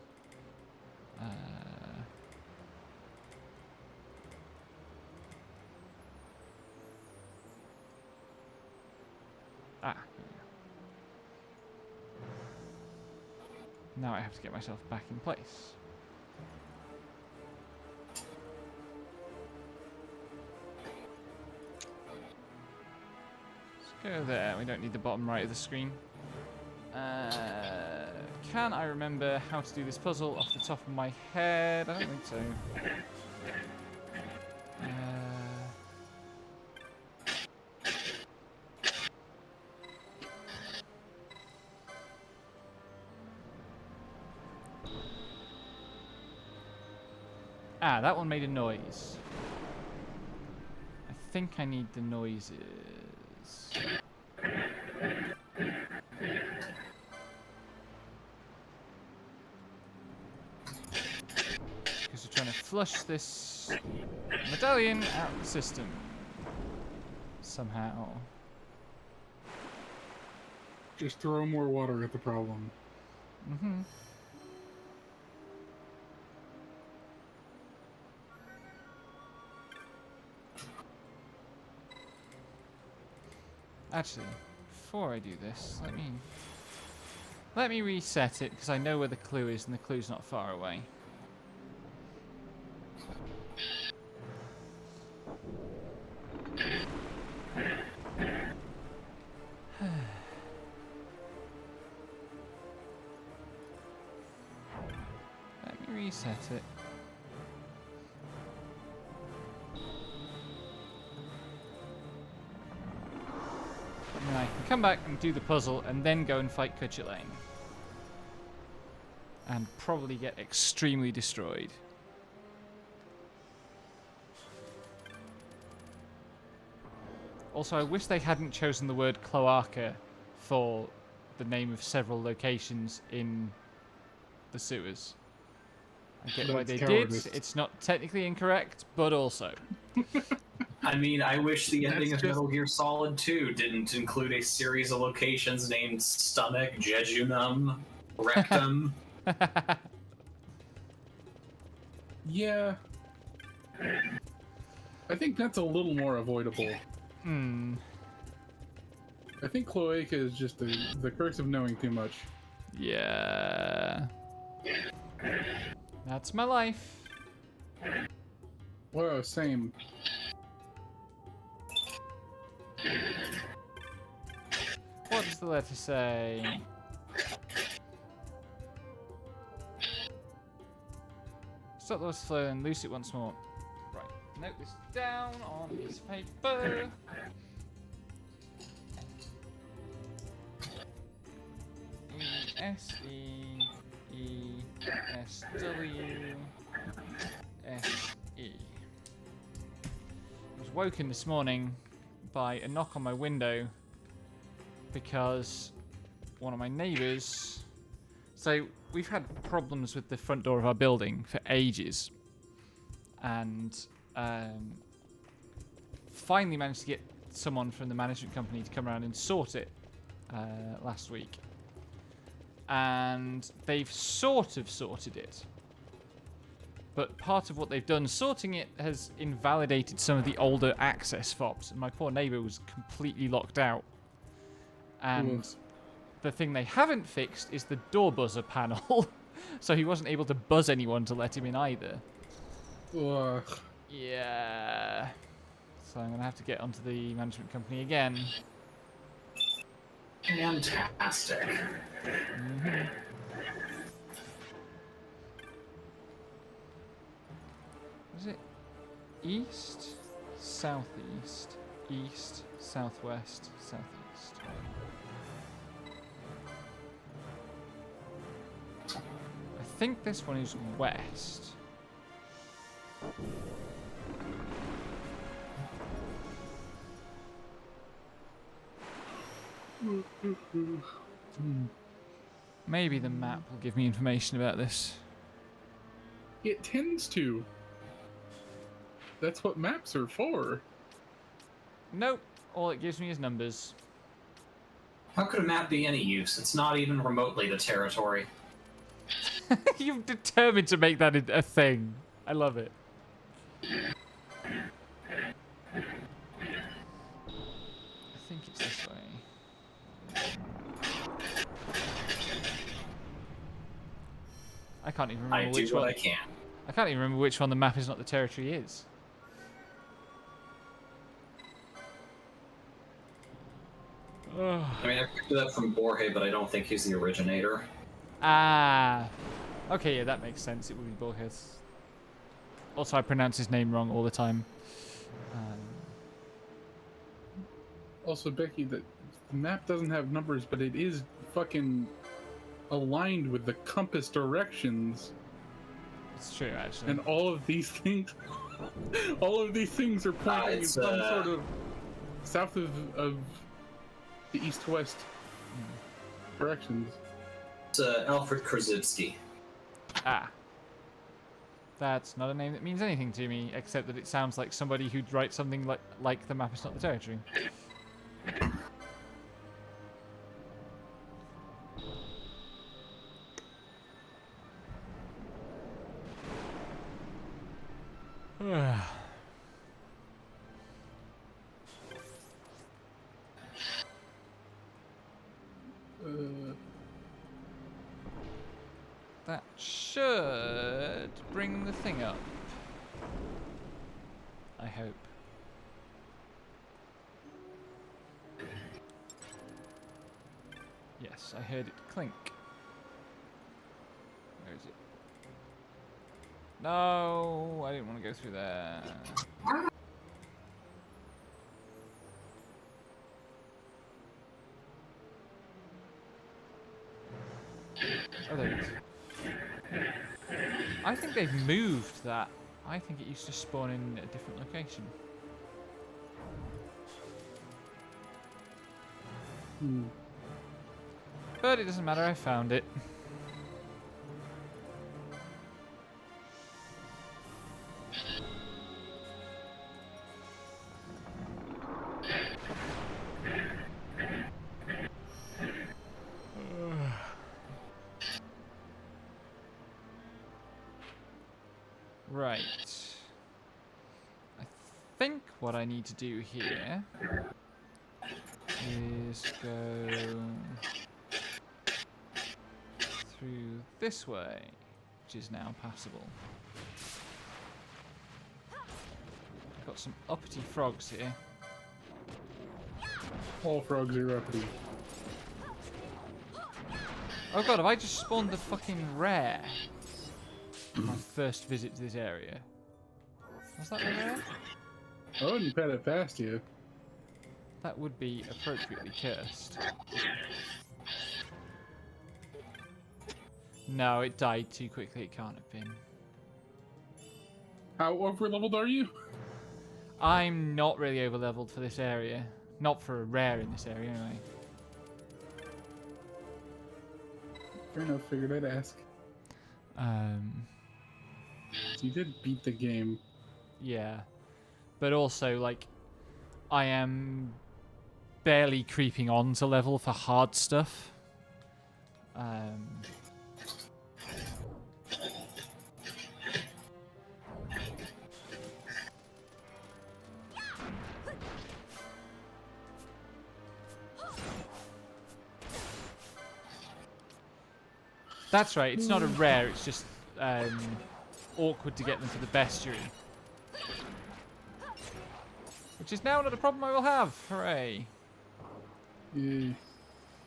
A: Now I have to get myself back in place. Let's go there. We don't need the bottom right of the screen. Can I remember how to do this puzzle off the top of my head? I don't think so. That one made a noise. I think I need the noises. Because we're trying to flush this medallion out of the system. Somehow.
B: Just throw more water at the problem.
A: Mm-hmm. Actually, before I do this, let me reset it because I know where the clue is and the clue's not far away. Let me reset it. And I can come back and do the puzzle and then go and fight Kuchulain. And probably get extremely destroyed. Also, I wish they hadn't chosen the word cloaca for the name of several locations in the sewers. I get why they did. It's not technically incorrect, but also.
C: I mean, I wish the ending of Metal Gear Solid 2 didn't include a series of locations named Stomach, Jejunum, Rectum.
B: Yeah. I think that's a little more avoidable. I think cloaca is just the curse of knowing too much.
A: Yeah. That's my life.
B: Whoa, same.
A: What does the letter say? Stop those flow and loose it once more. Right. Note this down on a piece of paper. E-S-E-E-S-W-S-E. I was woken this morning by a knock on my window because one of my neighbours... So, we've had problems with the front door of our building for ages. And finally managed to get someone from the management company to come around and sort it last week. And they've sort of sorted it. But part of what they've done sorting it has invalidated some of the older access fobs. And my poor neighbour was completely locked out. And the thing they haven't fixed is the door buzzer panel. So he wasn't able to buzz anyone to let him in either.
B: Ugh.
A: Yeah. So I'm going to have to get onto the management company again.
C: Fantastic.
A: Is it east, southeast, east, southwest, southeast? I think this one is west. Maybe the map will give me information about this.
B: It tends to. That's what maps are for.
A: Nope. All it gives me is numbers.
C: How could a map be any use? It's not even remotely the territory.
A: You've determined to make that a thing. I love it. I think it's this way. I can't even remember
C: I
A: which
C: do what
A: one.
C: I can.
A: I can't even remember which one the map is not the territory is.
C: I mean, I picked it up from Borhe, but I don't think he's the originator.
A: Ah. Okay, yeah, that makes sense. It would be Borges. Also, I pronounce his name wrong all the time.
B: Also, Becky, the map doesn't have numbers, but it is fucking aligned with the compass directions.
A: It's true, actually.
B: And all of these things, all of these things are pointing in
C: it's,
B: some sort of south of the east-west directions.
C: It's Alfred Krasitsky.
A: Ah. That's not a name that means anything to me, except that it sounds like somebody who'd write something like the map is not the territory. That should bring the thing up. I hope. Yes, I heard it clink. Where is it? No, I didn't want to go through there. Oh, there it is. I think they've moved that. I think it used to spawn in a different location. But it doesn't matter, I found it. Right. I think what I need to do here is go through this way, which is now passable. Got some uppity frogs here.
B: All frogs are uppity.
A: Oh god, have I just spawned the fucking rare? My first visit to this area. Was that the rare?
B: I wouldn't pet it past you.
A: That would be appropriately cursed. No, it died too quickly. It can't have been.
B: How over-leveled are you?
A: I'm not really over-leveled for this area. Not for a rare in this area, anyway.
B: Fair enough, figured I'd ask. You did beat the game.
A: Yeah. But also, like, I am barely creeping on to level for hard stuff. That's right, it's not a rare, it's just awkward to get them for the bestiary. Which is now not a problem I will have. Hooray.
B: Yeah.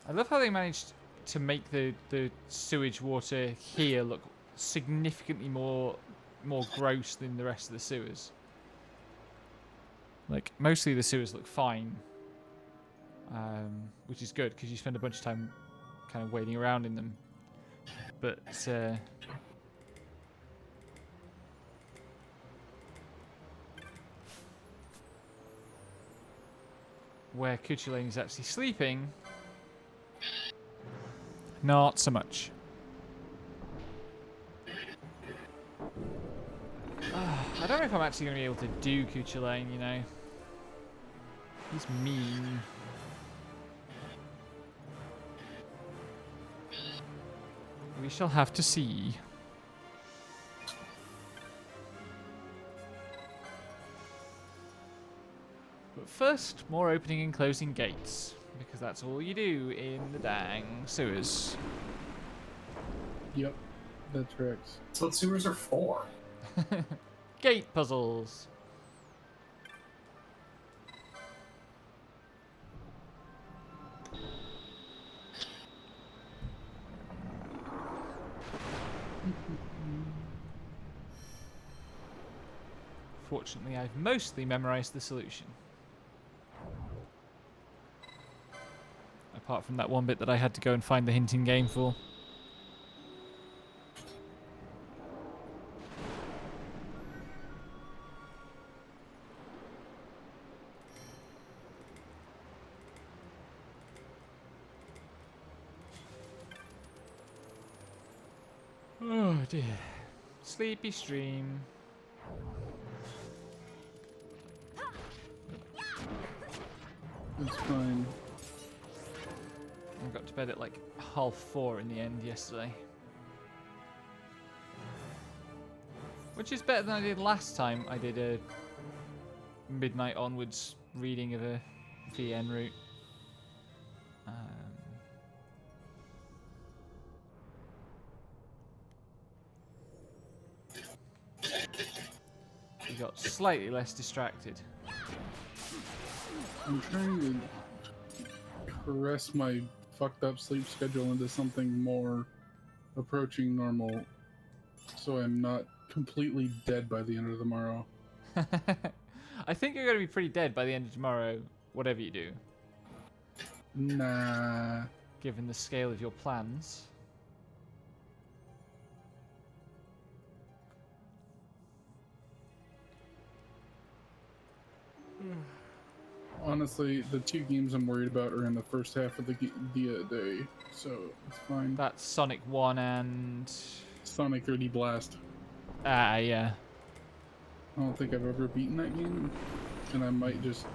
A: I love how they managed to make the sewage water here look significantly more gross than the rest of the sewers. Like, mostly the sewers look fine. Which is good, because you spend a bunch of time kind of wading around in them. But, where Cuchulainn is actually sleeping, not so much. I don't know if I'm actually going to be able to do Cuchulainn, you know. He's mean. We shall have to see. But first, more opening and closing gates, because that's all you do in the dang sewers.
B: Yep, that tracks.
C: That's what sewers are for.
A: Gate puzzles. Fortunately, I've mostly memorized the solution. Apart from that one bit that I had to go and find the hinting game for. Oh dear. Sleepy stream.
B: It's fine.
A: I got to bed at like 4:30 in the end yesterday. Which is better than I did last time. I did a midnight onwards reading of a VN route. We got slightly less distracted.
B: I'm trying to caress my fucked up sleep schedule into something more approaching normal, so I'm not completely dead by the end of tomorrow.
A: I think you're going to be pretty dead by the end of tomorrow, whatever you do,
B: Nah.
A: given the scale of your plans.
B: Honestly, the two games I'm worried about are in the first half of the day, so it's fine.
A: That's Sonic 1 and...
B: Sonic 3D Blast.
A: yeah.
B: I don't think I've ever beaten that game, and I might just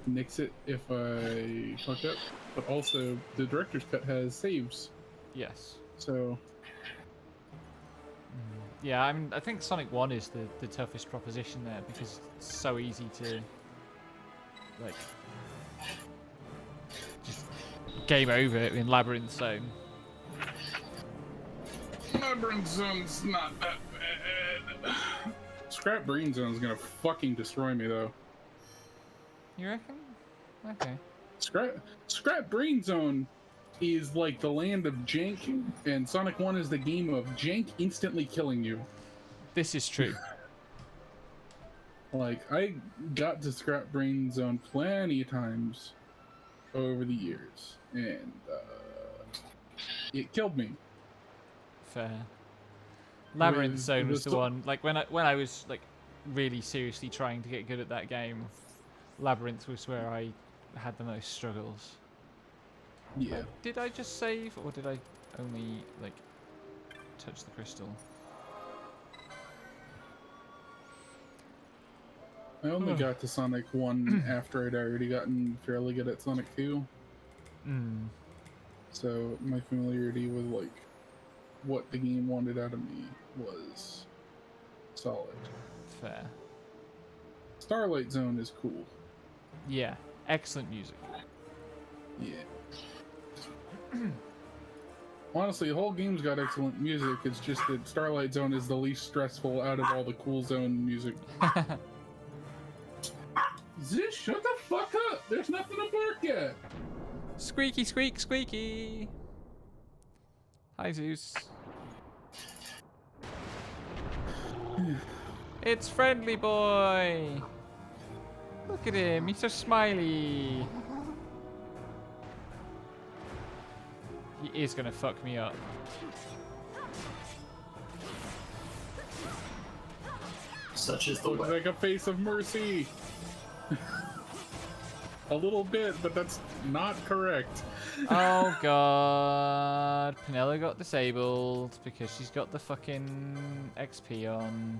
B: nix it if I fuck up. But also, the director's cut has saves,
A: Yes.
B: so
A: Yeah, I think Sonic 1 is the toughest proposition there, because it's so easy to... like, just game over in Labyrinth Zone.
B: Labyrinth Zone's not that bad. Scrap Brain Zone's gonna fucking destroy me though.
A: You reckon? Okay.
B: Scrap Brain Zone is like the land of jank, and Sonic 1 is the game of jank instantly killing you.
A: This is true.
B: Like, I got to Scrap Brain Zone plenty of times over the years, and it killed me.
A: Fair. Labyrinth
B: With
A: Zone was
B: the
A: the one, like, when I was, like, really seriously trying to get good at that game, Labyrinth was where I had the most struggles.
B: Yeah.
A: Did I just save, or did I only, like, touch the crystal?
B: I only got to Sonic 1 after I'd already gotten fairly good at Sonic 2.
A: Mm.
B: So my familiarity with like what the game wanted out of me was solid.
A: Fair.
B: Starlight Zone is cool.
A: Yeah. Excellent music.
B: Yeah. Honestly, the whole game's got excellent music. It's just that Starlight Zone is the least stressful out of all the cool zone music. Zish, shut the fuck up! There's nothing to bark at!
A: Squeaky, squeak, squeaky. Hi, Zeus. It's Friendly Boy. Look at him. He's so smiley. He is gonna fuck me up.
C: Such is the
B: Looks
C: way.
B: like a face of mercy! A little bit, but that's not correct.
A: Oh god. Penella got disabled because she's got the fucking XP on.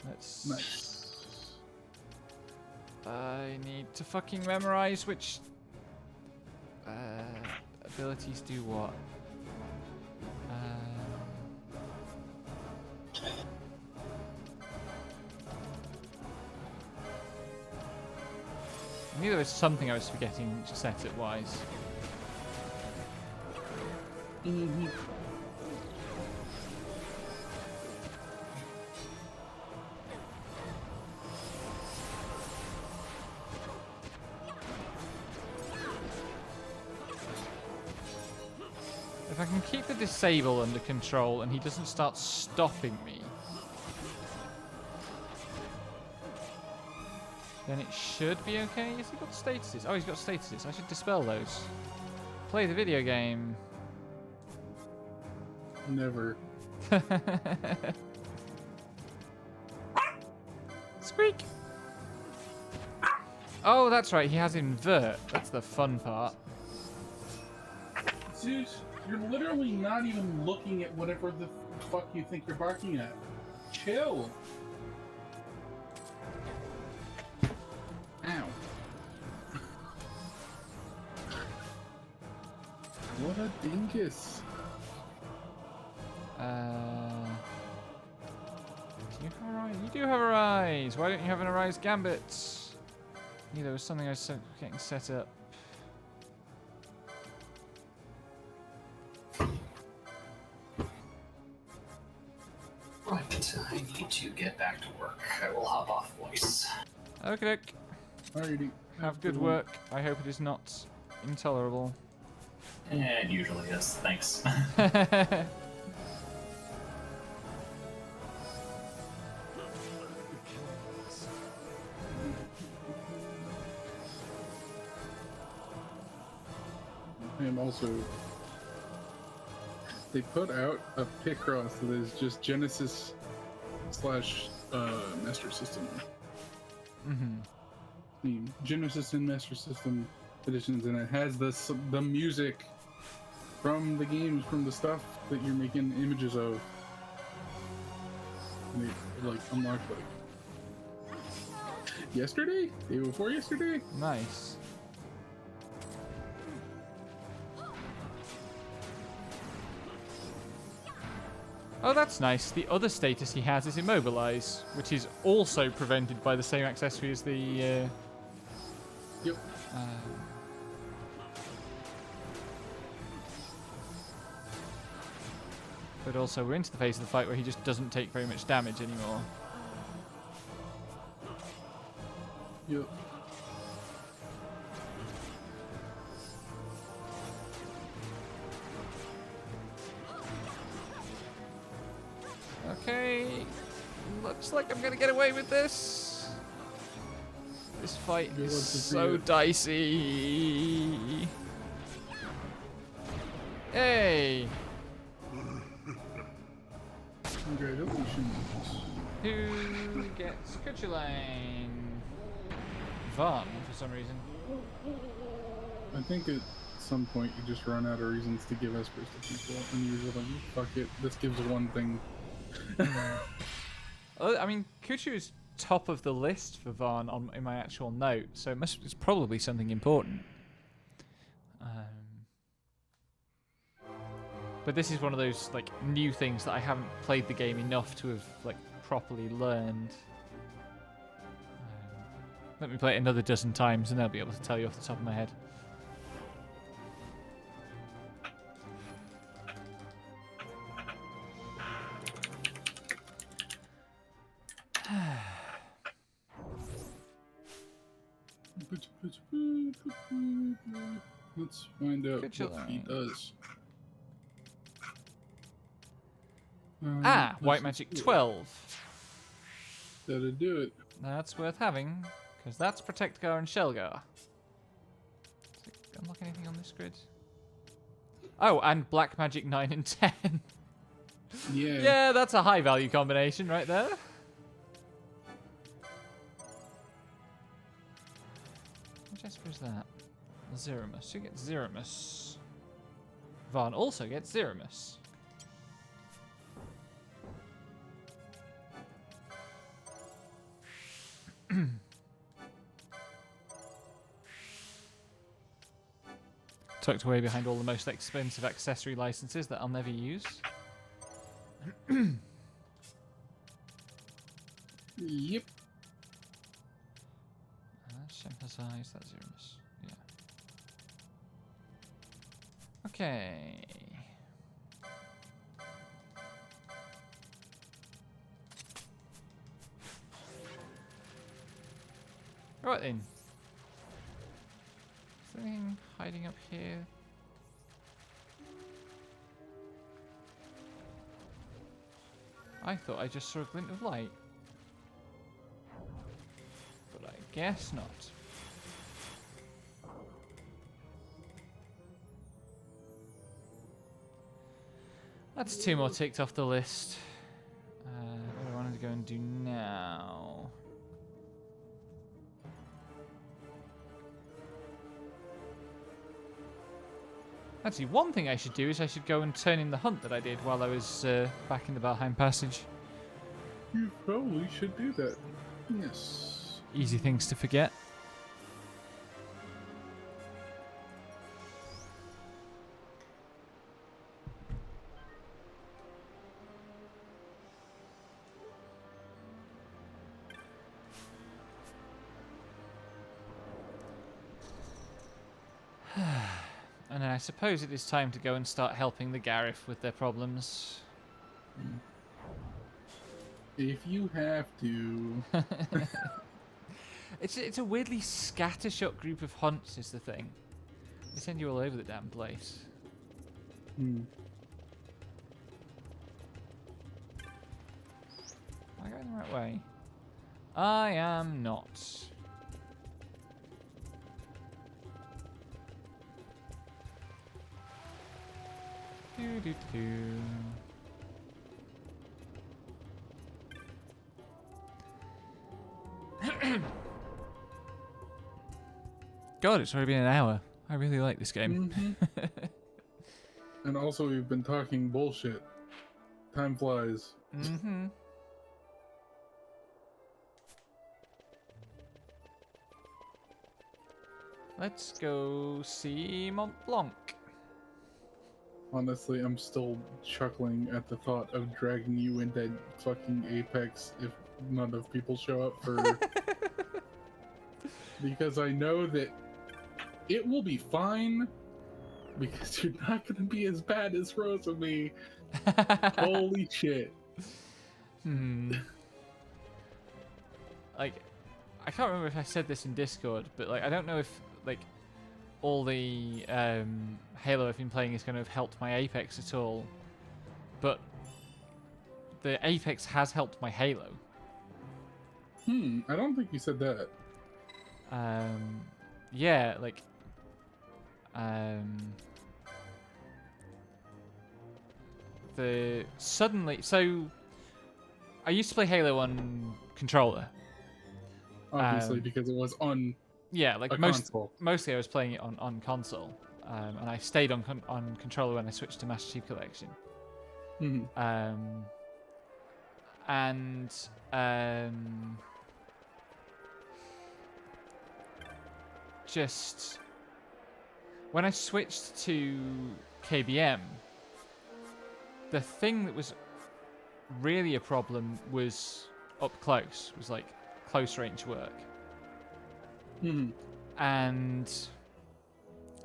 A: Let's.
B: Nice.
A: I need to fucking memorize which abilities do what. I knew there was something I was forgetting set-it-wise.
B: Mm-hmm.
A: If I can keep the disable under control and he doesn't start stopping me, then it should be okay. Has he got statuses? Oh, he's got statuses. I should dispel those. Play the video game.
B: Never.
A: Squeak! Oh, that's right. He has invert. That's the fun part.
B: Zeus, you're literally not even looking at whatever the fuck you think you're barking at. Chill. Ow. What a dingus.
A: Do you have a rise? You do have a rise. Why don't you have an Arise Gambit? Yeah, there was something I was getting set up.
C: Right, I need to get back to work. I will hop off voice.
A: Okay,
B: Alrighty.
A: have good work. I hope it is not intolerable.
C: It usually is. Thanks.
B: I am also. They put out a Picross that is just Genesis slash Master System. Genesis and Master System editions, and it has the music from the games, from the stuff that you're making images of. And they like unlocked like yesterday, day before yesterday.
A: Nice. Oh, that's nice. The other status he has is Immobilize, which is also prevented by the same accessory as the...
B: Yep.
A: But also, we're into the phase of the fight where he just doesn't take very much damage anymore.
B: Yep.
A: Okay, looks like I'm gonna get away with this. This fight
B: Good
A: is
B: luck to see
A: so
B: it.
A: dicey. Hey,
B: Congratulations.
A: who gets Kuchulain? Vaughn, for some reason.
B: I think at some point you just run out of reasons to give Espers to people, and you're just like, fuck it, this gives one thing.
A: I mean, Kuchu is top of the list for Varn in my actual note, so it's probably something important. But this is one of those like new things that I haven't played the game enough to have like properly learned. Let me play it another dozen times, and I'll be able to tell you off the top of my head.
B: Let's find out
A: Good
B: what he does.
A: White magic 12.
B: That'll do it.
A: That's worth having, because that's Protectgar and Shelgar. Does it unlock anything on this grid? Oh, and black magic 9 and 10.
B: Yeah.
A: Yeah, that's a high value combination right there. Which Esper is that? Zeramus. Who gets Zeramus? Varn also gets Zeramus. Tucked away behind all the most expensive accessory licenses that I'll never use.
B: Yep.
A: Shemhazai, is that Zeramus? Yeah. Okay. Right then. Is there anything hiding up here? I thought I just saw a glint of light. But I guess not. That's 2 more ticked off the list. What do I want to go and do now? Actually, one thing I should do is I should go and turn in the hunt that I did while I was back in the Valheim Passage.
B: You probably should do that. Yes.
A: Easy things to forget. And I suppose it is time to go and start helping the Garif with their problems.
B: If you have to.
A: It's a weirdly scattershot group of hunts is the thing. They send you all over the damn place.
B: Hmm.
A: Am I going the right way? I am not. God, it's already been an hour. I really like this game.
B: Mm-hmm. And also, we've been talking bullshit. Time flies.
A: Mm-hmm. Let's go see Mont Blanc.
B: Honestly, I'm still chuckling at the thought of dragging you into fucking Apex if none of people show up for... Because I know that it will be fine, because you're not going to be as bad as Rosemi. Holy shit.
A: Like, I can't remember if I said this in Discord, but like, I don't know if like all the Halo I've been playing is going to have helped my Apex at all, but the Apex has helped my Halo.
B: I don't think you said that.
A: Yeah, like, so I used to play Halo on controller.
B: Obviously, because it was on
A: like
B: console.
A: Mostly I was playing it on console, and I stayed on controller when I switched to Master Chief Collection. just when I switched to KBM, the thing that was really a problem was up close, was like close range work.
B: Mhm.
A: And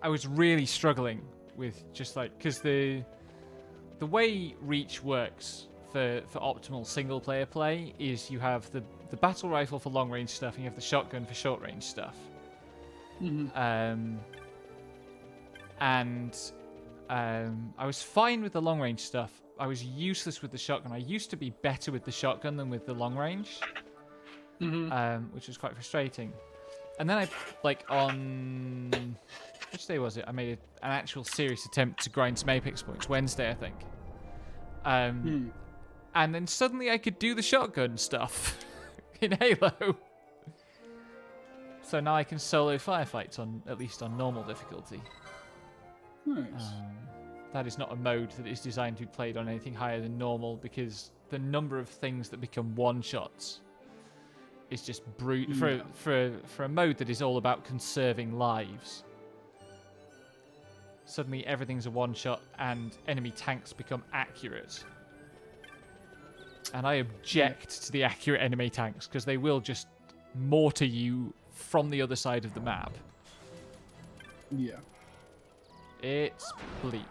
A: I was really struggling with just like, because the way Reach works for optimal single player play is you have the battle rifle for long range stuff and you have the shotgun for short range stuff.
B: Mhm.
A: I was fine with the long range stuff. I was useless with the shotgun. I used to be better with the shotgun than with the long range, which was quite frustrating. And then on which day was it? I made an actual serious attempt to grind some Apex points. Wednesday, I think. And then suddenly I could do the shotgun stuff in Halo. So now I can solo firefights at least on normal difficulty.
B: Nice.
A: That is not a mode that is designed to be played on anything higher than normal because the number of things that become one-shots is just brutal for a mode that is all about conserving lives. Suddenly everything's a one-shot and enemy tanks become accurate. And I object to the accurate enemy tanks because they will just mortar you from the other side of the map.
B: Yeah.
A: It's bleak.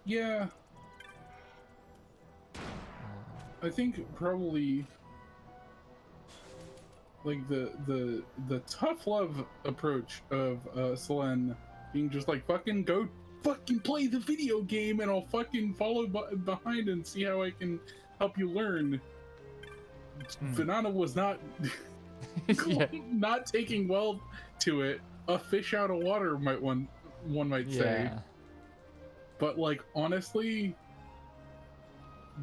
B: Yeah. I think probably like the tough love approach of Selene being just like fucking go fucking play the video game and I'll fucking follow behind and see how I can help you learn. Venana was not not taking well to it. A fish out of water one might say. But like honestly,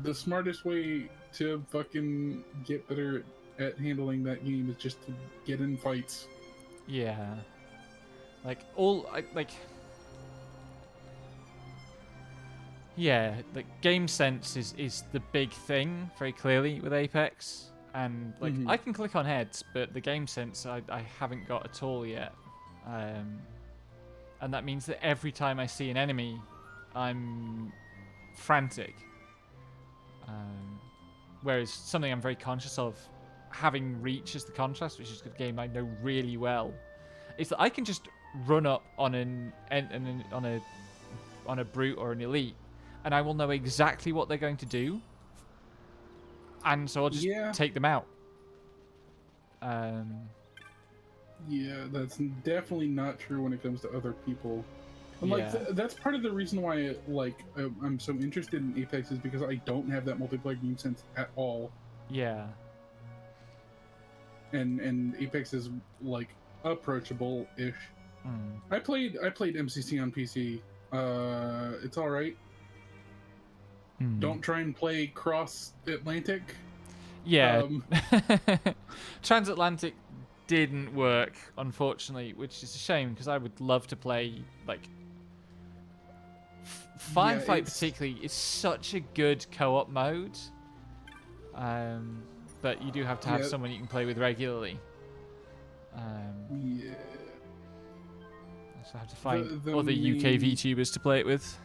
B: the smartest way to fucking get better at handling that game is just to get in fights.
A: Yeah. Game sense is the big thing very clearly with Apex. And I can click on heads, but the game sense I haven't got at all yet. And that means that every time I see an enemy, I'm frantic. Whereas something I'm very conscious of, having Reach as the contrast, which is a game I know really well, is that I can just run up on a brute or an elite, and I will know exactly what they're going to do, and so I'll just take them out.
B: Yeah, that's definitely not true when it comes to other people. And that's part of the reason why I'm so interested in Apex is because I don't have that multiplayer game sense at all.
A: Yeah.
B: And Apex is like approachable-ish. I played MCC on PC. It's all right. Don't try and play Cross Atlantic.
A: Yeah. Transatlantic didn't work, unfortunately, which is a shame because I would love to play Firefight particularly. It's such a good co-op mode. But you do have to have someone you can play with regularly. So I have to find other UK VTubers to play it with.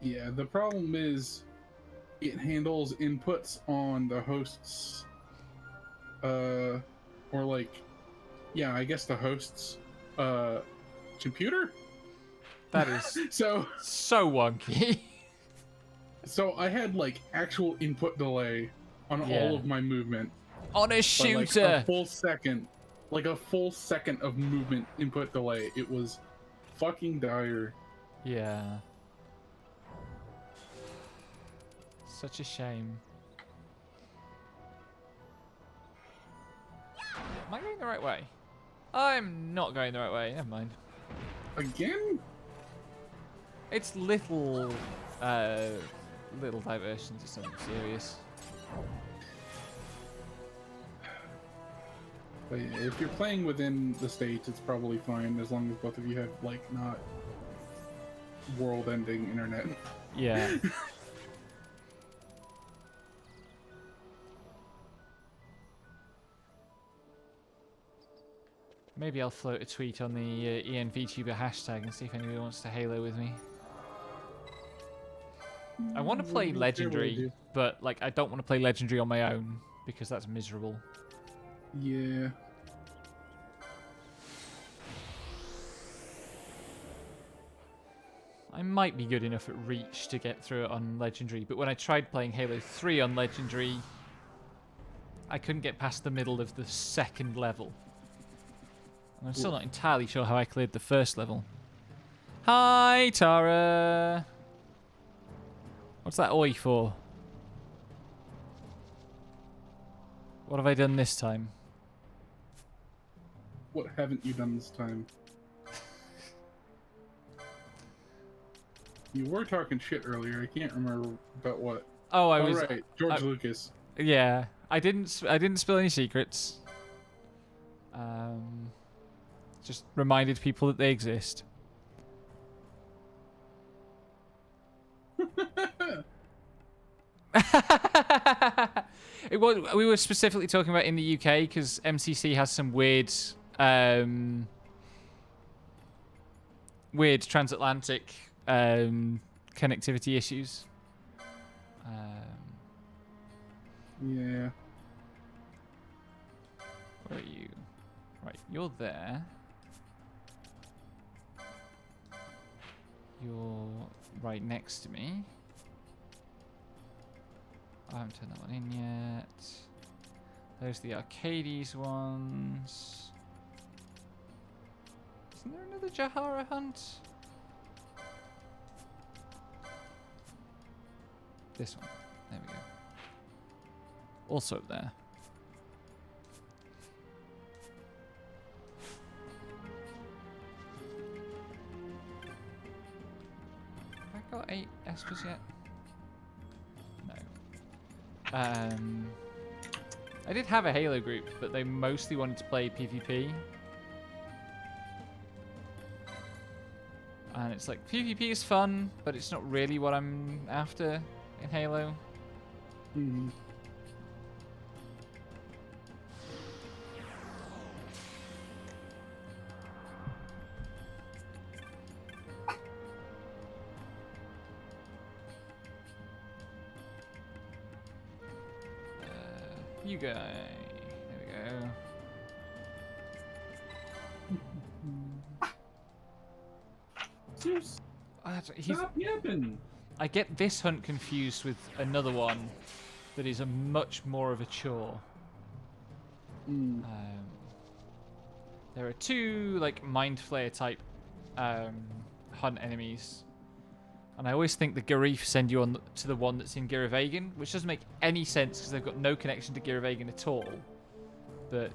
B: Yeah, the problem is it handles inputs on the host's I guess the host's computer.
A: That is
B: so
A: wonky.
B: So I had actual input delay on all of my movement.
A: On a shooter.
B: A full second of movement input delay. It was fucking dire.
A: Yeah. Such a shame. Am I going the right way? I'm not going the right way. Never mind.
B: Again?
A: It's little diversions of something serious.
B: But yeah, if you're playing within the States, it's probably fine as long as both of you have not world-ending internet.
A: Yeah. Maybe I'll float a tweet on the ENVTuber hashtag and see if anybody wants to Halo with me. I want to play
B: Wouldn't be a terrible
A: Legendary,
B: idea.
A: but like I don't want to play Legendary on my own because that's miserable.
B: Yeah.
A: I might be good enough at Reach to get through it on Legendary, but when I tried playing Halo 3 on Legendary, I couldn't get past the middle of the second level. And I'm still not entirely sure how I cleared the first level. Hi, Tara! What's that oi for? What have I done this time?
B: What haven't you done this time? You were talking shit earlier. I can't remember about what.
A: Oh, I
B: Oh,
A: was...
B: right, George Lucas.
A: Yeah, I didn't spill any secrets. Just reminded people that they exist. We were specifically talking about in the UK because MCC has some weird transatlantic connectivity issues.
B: Yeah.
A: Where are you? Right, you're there. You're right next to me. I haven't turned that one in yet. There's the Arcades ones. Isn't there another Jahara hunt? This one. There we go. Also there. Have I got 8 Espers yet? No. I did have a Halo group, but they mostly wanted to play PvP. And it's like, PvP is fun, but it's not really what I'm after in Halo.
B: Mm-hmm.
A: You guy. There we go.
B: Zeus,
A: He's,
B: stop yapping.
A: I get this hunt confused with another one that is a much more of a chore.
B: Mm.
A: There are 2 like Mind Flayer type hunt enemies, and I always think the Garif send you on to the one that's in Giravegan, which doesn't make any sense because they've got no connection to Giravegan at all. But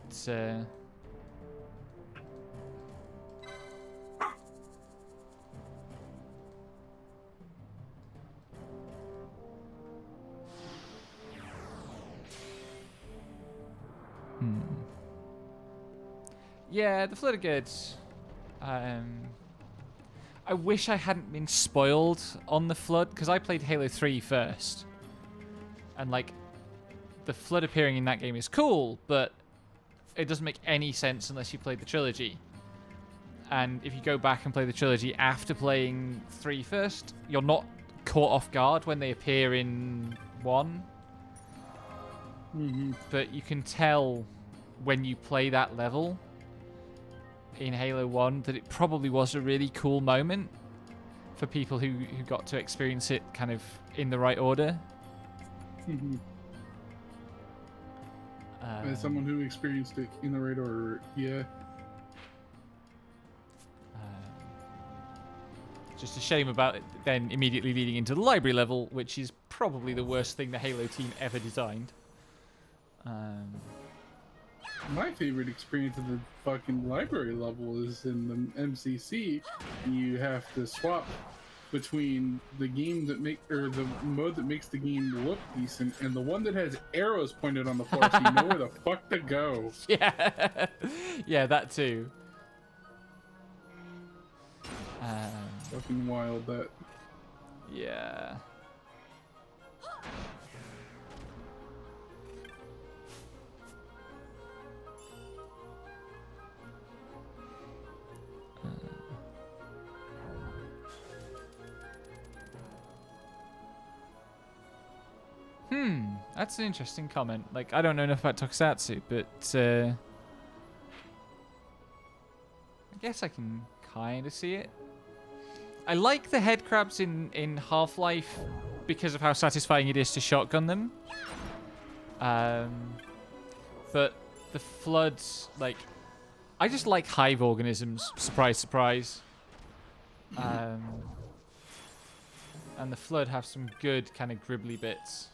A: yeah, the Flood are good. I wish I hadn't been spoiled on the Flood, because I played Halo 3 first. And, like, the Flood appearing in that game is cool, but it doesn't make any sense unless you played the trilogy. And if you go back and play the trilogy after playing 3 first, you're not caught off guard when they appear in 1.
B: Mm-hmm.
A: But you can tell when you play that level in Halo 1 that it probably was a really cool moment for people who got to experience it kind of in the right order.
B: Mm-hmm. As someone who experienced it in the right order, yeah.
A: Just a shame about it then immediately leading into the library level, which is probably the worst thing the Halo team ever designed.
B: My favorite experience of the fucking library level is in the MCC. You have to swap between the game that the mode that makes the game look decent and the one that has arrows pointed on the floor so you know where the fuck to go.
A: Yeah, yeah, that too.
B: Fucking wild, that.
A: Yeah. That's an interesting comment. Like, I don't know enough about Tokusatsu, but I guess I can kind of see it. I like the head crabs in Half-Life because of how satisfying it is to shotgun them. But the floods, like, I just like hive organisms. Surprise, surprise. And the flood have some good kind of gribbly bits.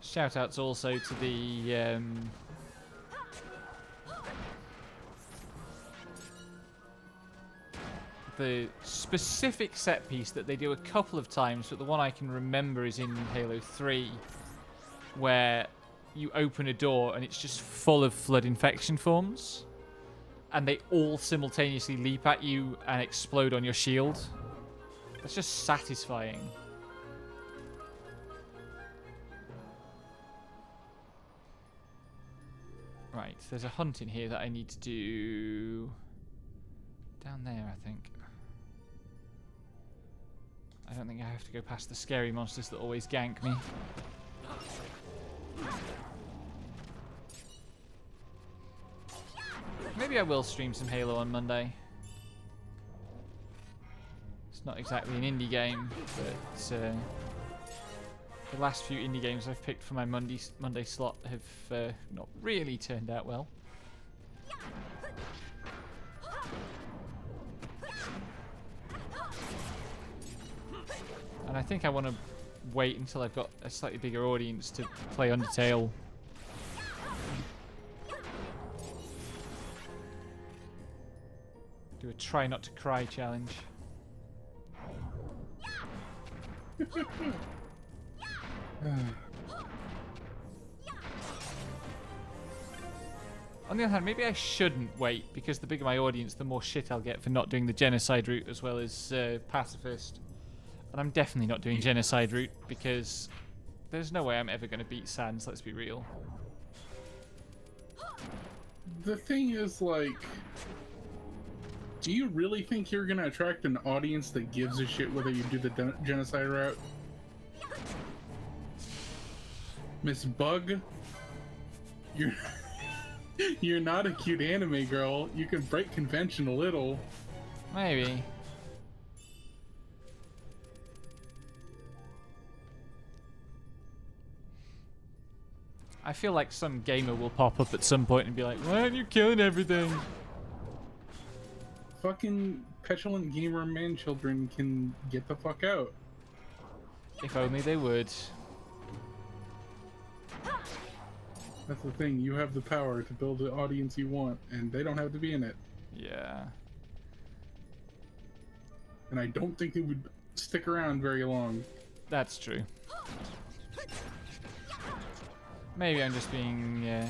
A: Shout outs also to the specific set piece that they do a couple of times, but the one I can remember is in Halo 3, where you open a door and it's just full of flood infection forms, and they all simultaneously leap at you and explode on your shield. That's just satisfying. Right, there's a hunt in here that I need to do down there, I think. I don't think I have to go past the scary monsters that always gank me. Maybe I will stream some Halo on Monday. It's not exactly an indie game, but the last few indie games I've picked for my Monday slot have not really turned out well. And I think I want to wait until I've got a slightly bigger audience to play Undertale. Do a try not to cry challenge. On the other hand, maybe I shouldn't wait, because the bigger my audience, the more shit I'll get for not doing the genocide route as well as pacifist. And I'm definitely not doing genocide route, because there's no way I'm ever going to beat Sans, let's be real.
B: The thing is, like, do you really think you're going to attract an audience that gives a shit whether you do the genocide route? Miss Bug, you're not a cute anime girl. You can break convention a little.
A: Maybe. I feel like some gamer will pop up at some point and be like, why aren't you killing everything?
B: Fucking petulant gamer man children can get the fuck out.
A: If only they would.
B: That's the thing, you have the power to build the audience you want, and they don't have to be in it.
A: Yeah.
B: And I don't think they would stick around very long.
A: That's true. Maybe I'm just being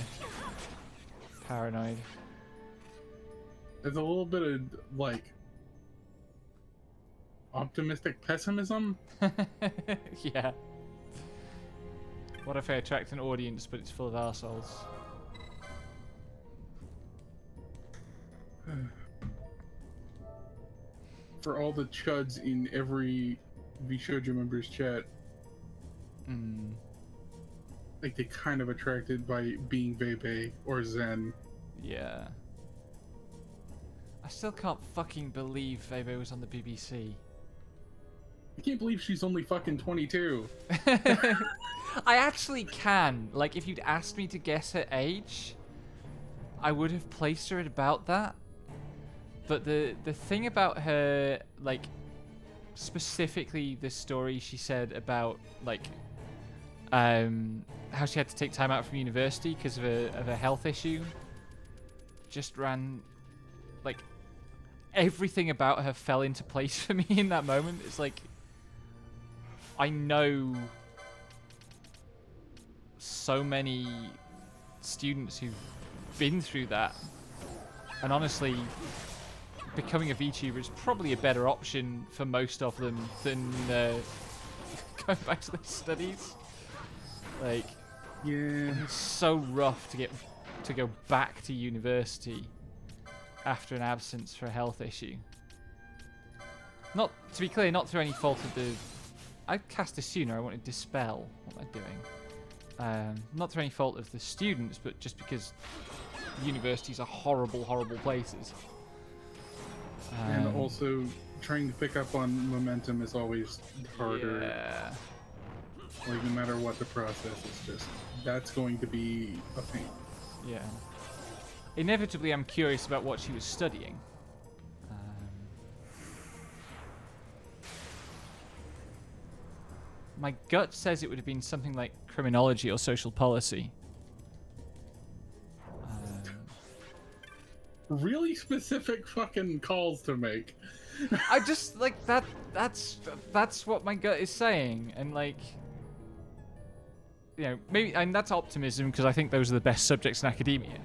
A: paranoid.
B: There's a little bit of, like, optimistic pessimism.
A: Yeah. What if I attract an audience but it's full of arseholes?
B: For all the chuds in every VShojo member's chat, like, they kind of attracted by being Vebe or Zen.
A: Yeah. I still can't fucking believe Vebe was on the BBC.
B: I can't believe she's only fucking 22.
A: I actually can. Like, if you'd asked me to guess her age, I would have placed her at about that. But the thing about her, like, specifically the story she said about, like, how she had to take time out from university because of a health issue, just ran, like, everything about her fell into place for me in that moment. It's like, I know so many students who've been through that, and honestly, becoming a VTuber is probably a better option for most of them than going back to their studies. Like,
B: Yeah.
A: it's so rough to go back to university after an absence for a health issue. Not to be clear, not through any fault of the. I cast a sooner. I wanted dispel. What am I doing? Not through any fault of the students, but just because universities are horrible, horrible places.
B: And also, trying to pick up on momentum is always harder.
A: Yeah.
B: Like, no matter what the process is, just that's going to be a pain.
A: Yeah. Inevitably, I'm curious about what she was studying. My gut says it would have been something like criminology or social policy.
B: Really specific fucking calls to make.
A: I just like that. That's what my gut is saying, and like, you know, maybe, and that's optimism because I think those are the best subjects in academia.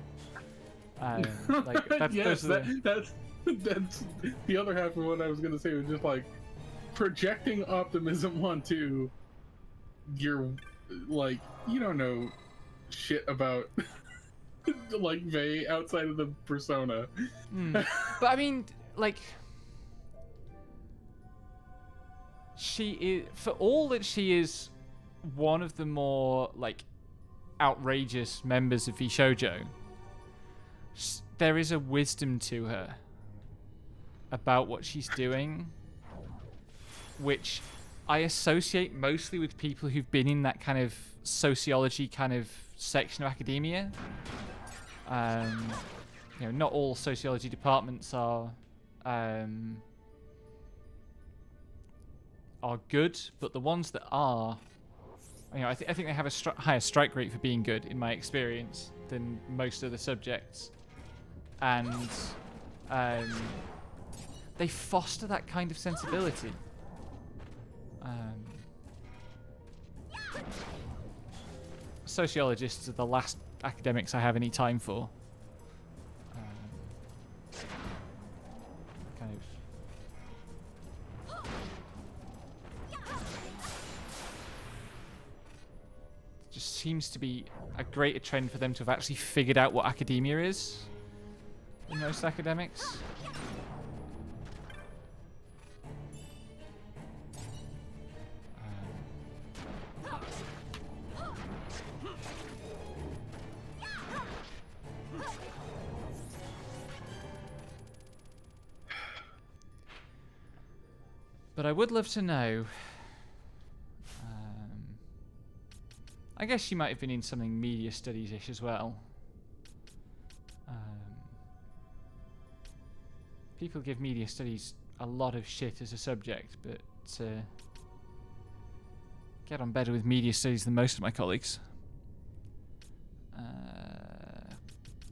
A: Like
B: Yes,
A: those are the,
B: that's the other half of what I was gonna say was just like projecting optimism onto your, like, you don't know shit about like Vey outside of the persona.
A: But I mean, like, she is, for all that she is one of the more like outrageous members of VShojo, there is a wisdom to her about what she's doing, which I associate mostly with people who've been in that kind of sociology kind of section of academia. You know, not all sociology departments are good, but the ones that are, you know, I think they have a higher strike rate for being good, in my experience, than most other subjects, and they foster that kind of sensibility. Sociologists are the last academics I have any time for. Kind of. Just seems to be a greater trend for them to have actually figured out what academia is than most academics. But I would love to know. I guess she might have been in something media studies-ish as well. People give media studies a lot of shit as a subject, but get on better with media studies than most of my colleagues.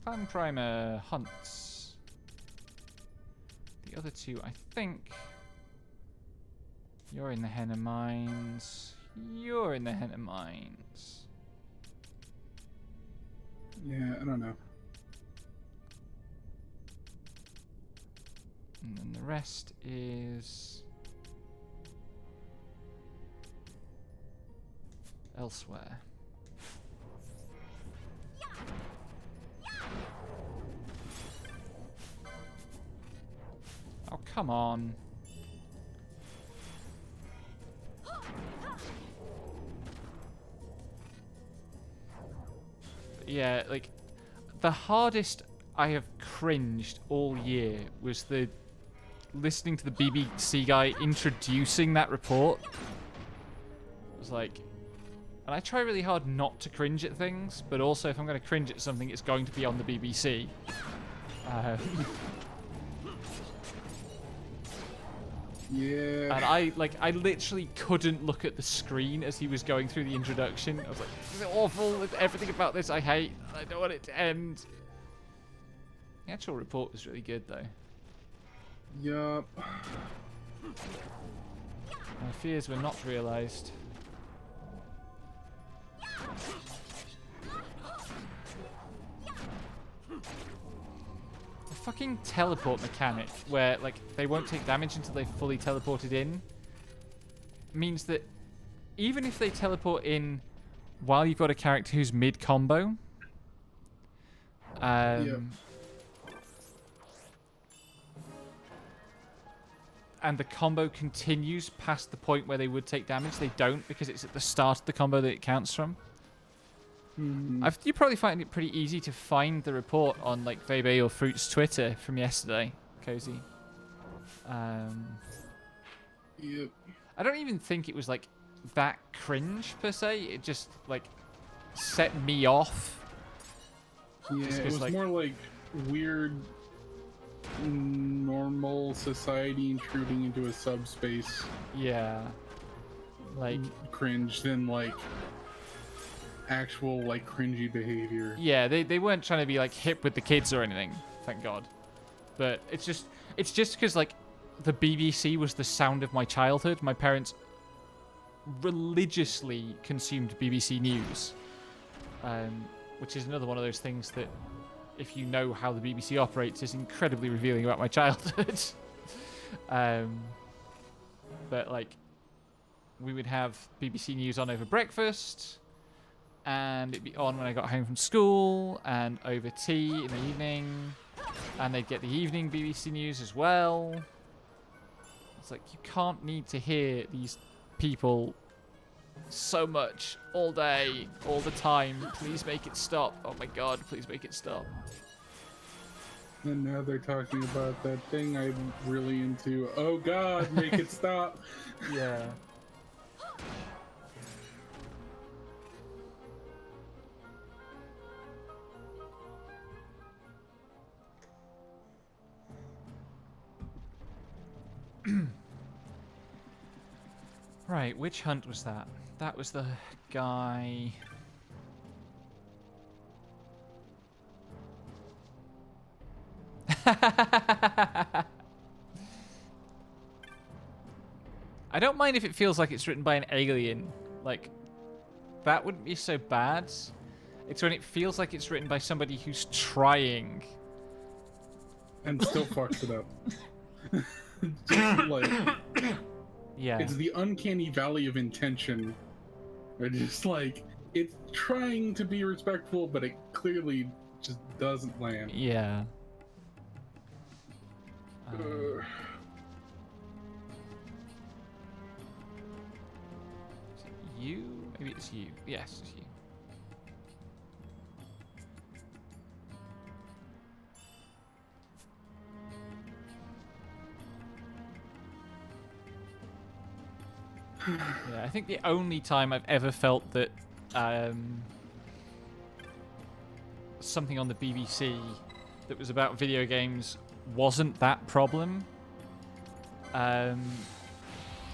A: Clan Primer Hunts. The other two, I think. You're in the Henna Mines. You're in the Henna Mines.
B: Yeah, I don't know.
A: And then the rest is elsewhere. Oh, come on. Yeah, like, the hardest I have cringed all year was listening to the BBC guy introducing that report. It was like, and I try really hard not to cringe at things, but also if I'm going to cringe at something, it's going to be on the BBC.
B: Yeah.
A: And I literally couldn't look at the screen as he was going through the introduction. I was like, this is awful. Everything about this I hate. I don't want it to end. The actual report was really good, though.
B: Yup.
A: My fears were not realized. The fucking teleport mechanic, where like they won't take damage until they've fully teleported in, means that even if they teleport in while you've got a character who's mid-combo, and the combo continues past the point where they would take damage, they don't, because it's at the start of the combo that it counts from. You probably find it pretty easy to find the report on like Vebe or Fruit's Twitter from yesterday, Cozy.
B: Yep.
A: I don't even think it was like that cringe per se. It just like set me off.
B: Yeah,
A: Just
B: it
A: 'cause,
B: was
A: like-
B: more like weird normal society intruding into a subspace
A: Yeah. Like,
B: cringe than like actual like cringy behavior.
A: yeah, they weren't trying to be like hip with the kids or anything, thank God. But it's just because like the BBC was the sound of my childhood. My parents religiously consumed BBC News, which is another one of those things that, if you know how the BBC operates, is incredibly revealing about my childhood. But like, we would have BBC News on over breakfast, and it'd be on when I got home from school, and over tea in the evening, and they'd get the evening BBC News as well. It's like, you can't need to hear these people so much all day, all the time. Please make it stop. Oh my God, please make it stop.
B: And now they're talking about that thing I'm really into. Oh God, make it stop.
A: Yeah. Right, which hunt was that? That was the guy... I don't mind if it feels like it's written by an alien. Like, that wouldn't be so bad. It's when it feels like it's written by somebody who's trying.
B: And still fucks it up. Just like,
A: Yeah.
B: it's the uncanny valley of intention. They're just like, it's trying to be respectful, but it clearly just doesn't land.
A: Yeah.
B: Uh,
A: Is it you? Maybe it's you. Yes, it's you. Yeah, I think the only time I've ever felt that something on the BBC that was about video games wasn't that problem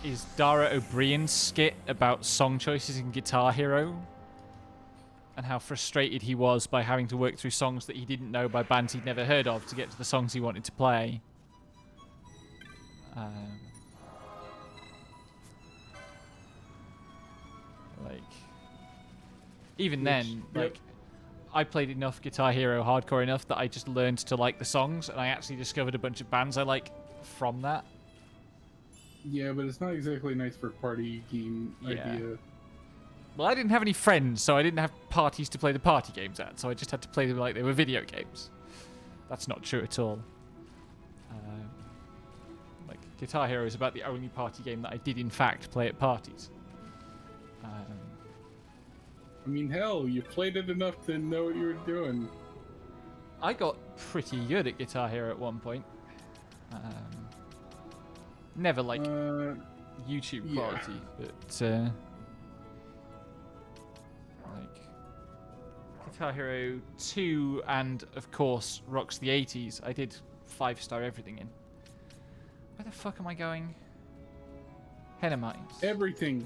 A: is Dara O'Brien's skit about song choices in Guitar Hero and how frustrated he was by having to work through songs that he didn't know by bands he'd never heard of to get to the songs he wanted to play. Like, even then,
B: yep.
A: like, I played enough Guitar Hero hardcore enough that I just learned to like the songs, and I actually discovered a bunch of bands I like from that.
B: yeah, but it's not exactly nice for a party game
A: Yeah.
B: idea.
A: Well, I didn't have any friends, so I didn't have parties to play the party games at, so I just had to play them like they were video games. That's not true at all. Like, Guitar Hero is about the only party game that I did, in fact, play at parties.
B: I mean, hell, you played it enough to know what you were doing.
A: I got pretty good at Guitar Hero at one point. Never like YouTube
B: yeah.
A: quality, but like Guitar Hero 2 and of course Rocks the 80s, I did 5-star everything in. Where the fuck am I going? Henna Mines.
B: Everything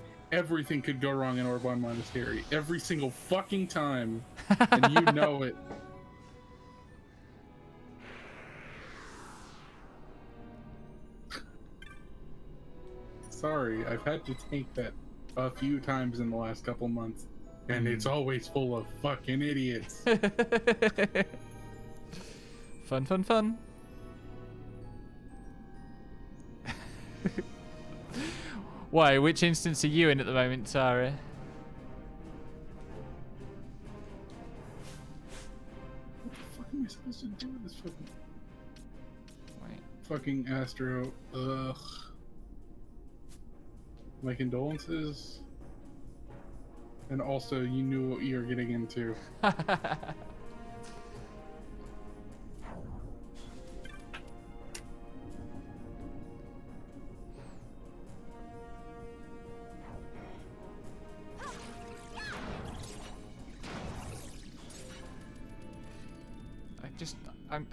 B: could go wrong in Orbon Monastery. Every single fucking time. And you know it. Sorry, I've had to take that a few times in the last couple months. And it's always full of fucking idiots.
A: Fun, fun, fun. Why? Which instance are you in at the moment, Tara?
B: What the fuck am I supposed to do with this fucking...
A: Wait.
B: Fucking Astro. Ugh. My condolences. And also, you knew what you were getting into.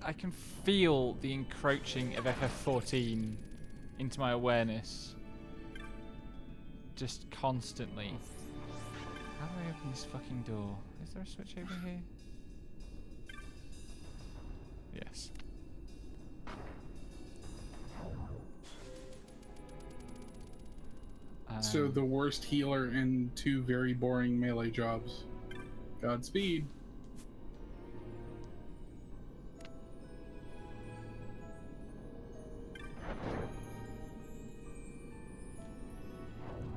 A: I can feel the encroaching of FF14 into my awareness. Just constantly. How do I open this fucking door? Is there a switch over here? Yes.
B: So the worst healer and 2 very boring melee jobs. Godspeed.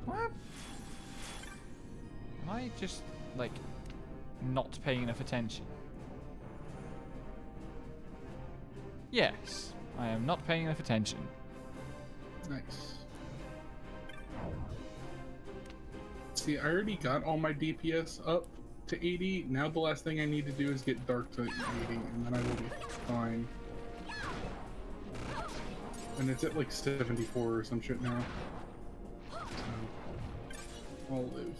A: What? Am I just, like, not paying enough attention? Yes, I am not paying enough attention.
B: Nice. See, I already got all my DPS up to 80. Now the last thing I need to do is get Dark to 80, and then I will be fine. And it's at like 74 or some shit now. So, I'll live.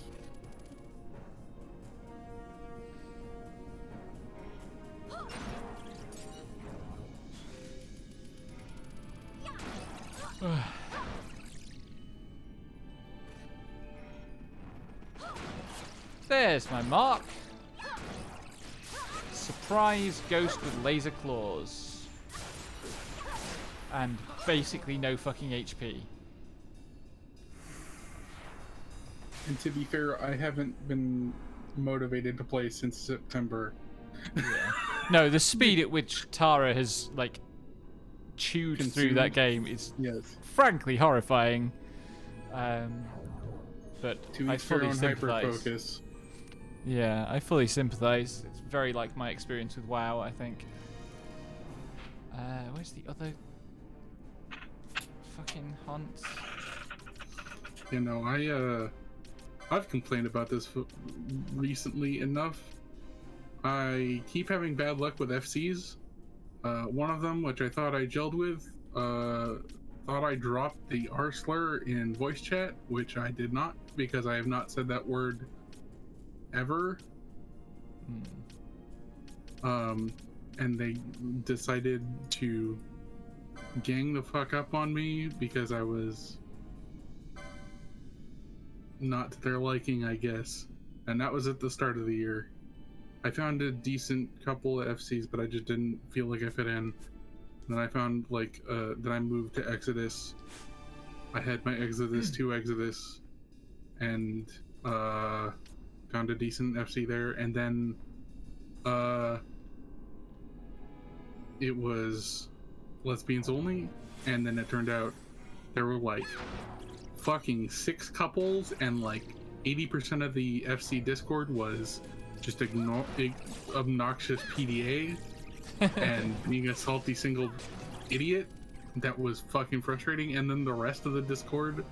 A: There's my mark. Surprise ghost with laser claws. And basically no fucking HP.
B: And to be fair, I haven't been motivated to play since September.
A: Yeah. No, the speed at which Tara has, like, chewed through that game is frankly horrifying. But
B: to
A: I
B: each their
A: fully
B: own
A: sympathize.
B: hyper-focus.
A: Yeah, I fully sympathize. It's very like my experience with WoW, I think. Where's the other fucking hunt?
B: You know, I've complained about this recently enough. I keep having bad luck with FCs. One of them, which I thought I gelled with, thought I dropped the R slur in voice chat, which I did not, because I have not said that word ever. And they decided to gang the fuck up on me because I was not to their liking, I guess. And that was at the start of the year. I found a decent couple of FCs, but I just didn't feel like I fit in. Then I found, like, then I moved to Exodus. I had my Exodus 2 Exodus, and found a decent FC there. And then it was lesbians only, and then it turned out there were like fucking 6 couples, and like 80% of the FC Discord was just obnoxious PDA and being a salty single idiot. That was fucking frustrating. And then the rest of the Discord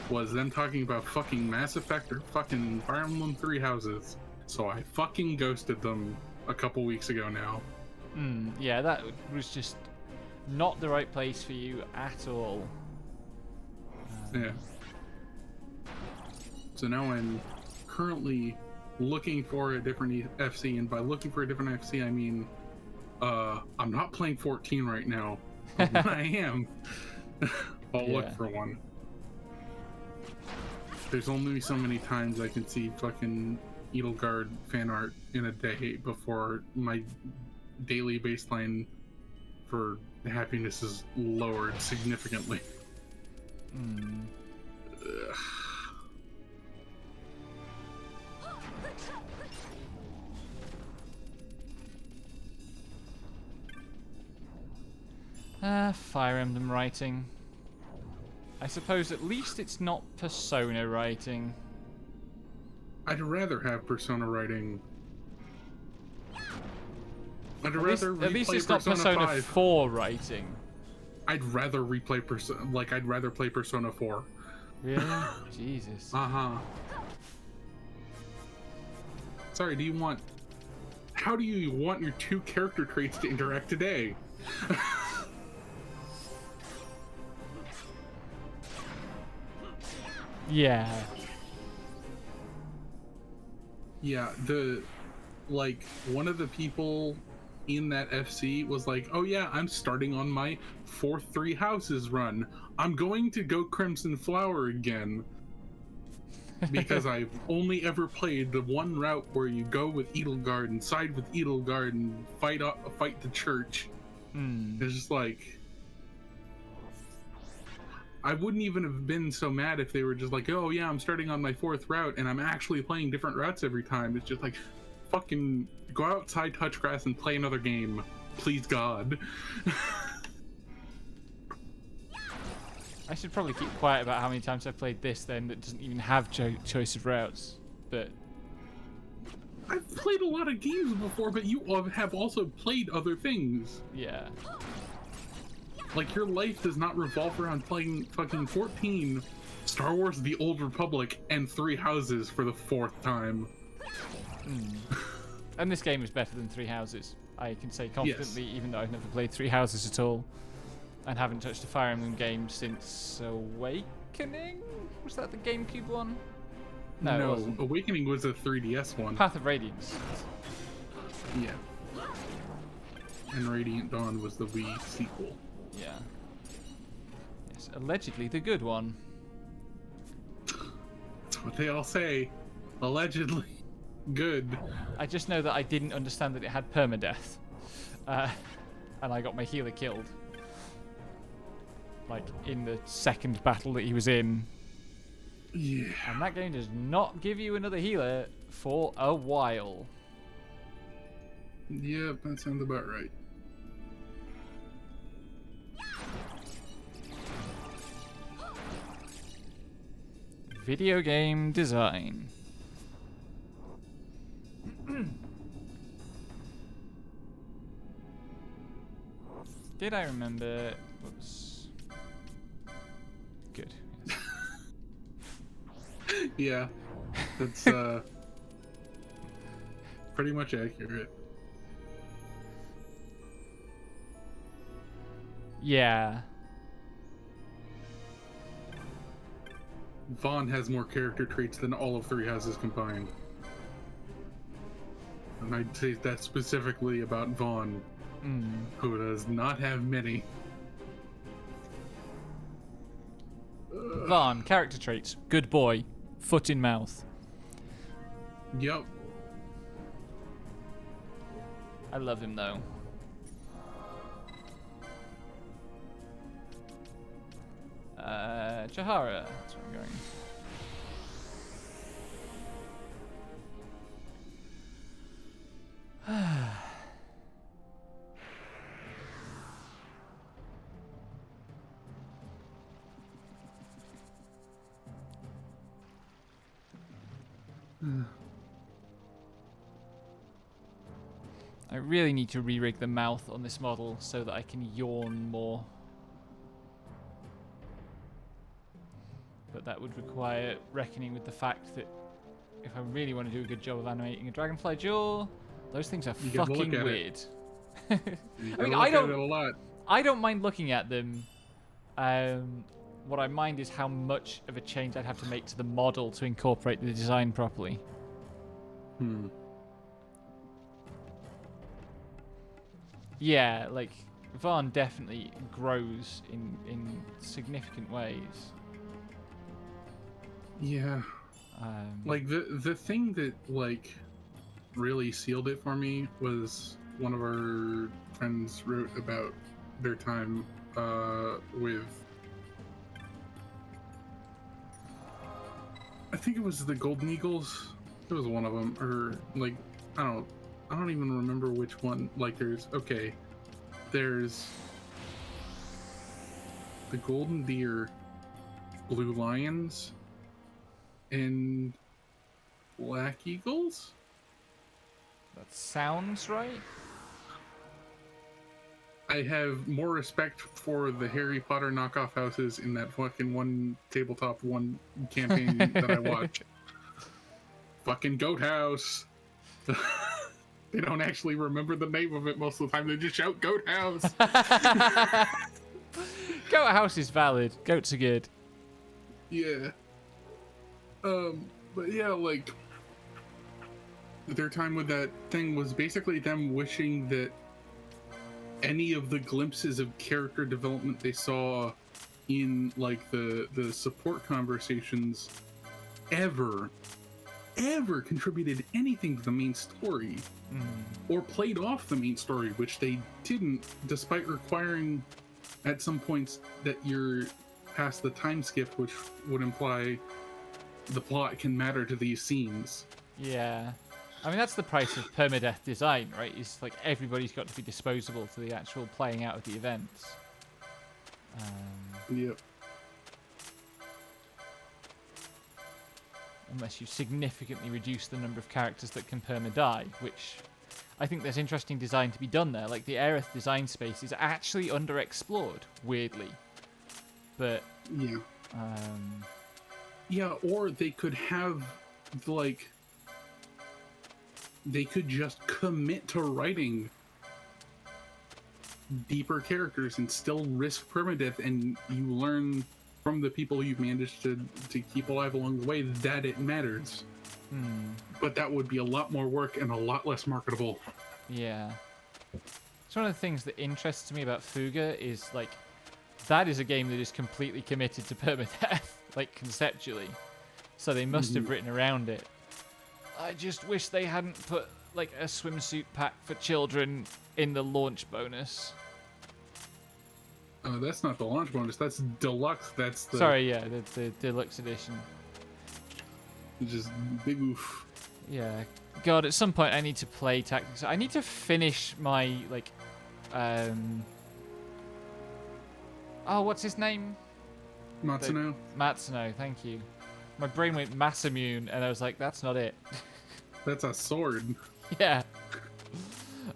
B: was them talking about fucking Mass Effect or fucking Fire Emblem 3 houses. So I fucking ghosted them a couple weeks ago now.
A: Yeah, that was just not the right place for you at all.
B: Yeah. So now I'm currently looking for a different FC, and by looking for a different FC, I mean I'm not playing 14 right now. But when I am, I'll look for one. There's only so many times I can see fucking Edelgard fan art in a day before my daily baseline for happiness is lowered significantly.
A: Fire Emblem writing. I suppose at least it's not Persona writing.
B: I'd rather have Persona writing. I'd
A: At
B: rather
A: least
B: replay
A: it's not Persona
B: 5.
A: 4 writing.
B: I'd rather replay Persona. Like, I'd rather play Persona 4
A: Really? Jesus.
B: Uh-huh. Sorry, how do you want your two character traits to interact today?
A: Yeah.
B: Yeah, one of the people in that FC was like, oh yeah, I'm starting on my 4th 3 houses run. I'm going to go Crimson Flower again. Because I've only ever played the one route where you go with Edelgard and side with Edelgard and fight the church. It's just like, I wouldn't even have been so mad if they were just like, oh yeah, I'm starting on my 4th route and I'm actually playing different routes every time. It's just like, fucking go outside, touch grass, and play another game. Please, God.
A: I should probably keep quiet about how many times I've played this then that doesn't even have choice of routes. But
B: I've played a lot of games before, but you have also played other things.
A: yeah.
B: Like, your life does not revolve around playing fucking 14 Star Wars The Old Republic and 3 Houses for the 4th time.
A: And this game is better than Three Houses. I can say confidently, even though I've never played Three Houses at all. And haven't touched a Fire Emblem game since Awakening? Was that the GameCube one? No, it wasn't.
B: Awakening was a 3DS one.
A: Path of Radiance.
B: Yeah. And Radiant Dawn was the Wii sequel.
A: Yeah. Yes, allegedly the good one.
B: That's what they all say. Allegedly good.
A: I just know that I didn't understand that it had permadeath. And I got my healer killed. Like, in the second battle that he was in.
B: Yeah.
A: And that game does not give you another healer for a while.
B: Yep, that sounds about right.
A: Video game design. Did I remember? Whoops. Good.
B: Yeah, that's pretty much accurate.
A: Yeah.
B: Vaughn has more character traits than all of Three Houses combined. And I'd say that specifically about Vaughn, who does not have many.
A: Vaughn, character traits. Good boy. Foot in mouth.
B: Yep.
A: I love him though. Chihara. That's where I'm going. I really need to re-rig the mouth on this model so that I can yawn more. But that would require reckoning with the fact that if I really want to do a good job of animating a dragonfly jaw, those things are fucking weird. I mean, I don't mind looking at them. What I mind is how much of a change I'd have to make to the model to incorporate the design properly. Yeah, like Vaughn definitely grows in significant ways.
B: Yeah. Like the thing that like really sealed it for me was one of our friends wrote about their time with, I think it was the Golden Eagles. It was one of them, or like I don't even remember which one. Like there's the Golden Deer, Blue Lions, and Black Eagles?
A: That sounds right.
B: I have more respect for the Harry Potter knockoff houses in that fucking one tabletop one campaign that I watched. Fucking Goat House. They don't actually remember the name of it most of the time. They just shout Goat House.
A: Goat House is valid. Goats are good.
B: Yeah. But yeah, like their time with that thing was basically them wishing that any of the glimpses of character development they saw in like the support conversations ever contributed anything to the main story or played off the main story, which they didn't, despite requiring at some points that you're past the time skip, which would imply the plot can matter to these scenes.
A: Yeah. I mean, that's the price of permadeath design, right? It's like everybody's got to be disposable to the actual playing out of the events.
B: Yep.
A: Unless you significantly reduce the number of characters that can perma-die, which I think there's interesting design to be done there. Like, the Aerith design space is actually underexplored, weirdly. But...
B: Yeah. Yeah, or they could have, like... They could just commit to writing deeper characters and still risk permadeath, and you learn from the people you've managed to keep alive along the way that it matters. But that would be a lot more work and a lot less marketable.
A: Yeah. It's one of the things that interests me about Fuga is, like, that is a game that is completely committed to permadeath, like, conceptually. So they must have written around it. I just wish they hadn't put, like, a swimsuit pack for children in the launch bonus.
B: That's not the launch bonus, that's deluxe. That's the...
A: Sorry, yeah, the deluxe edition.
B: Just big oof.
A: Yeah. God, at some point I need to play Tactics. I need to finish my, like, oh, what's his name?
B: Matsuno?
A: Matsuno, thank you. My brain went Masamune, and I was like, that's not it.
B: That's a sword.
A: Yeah.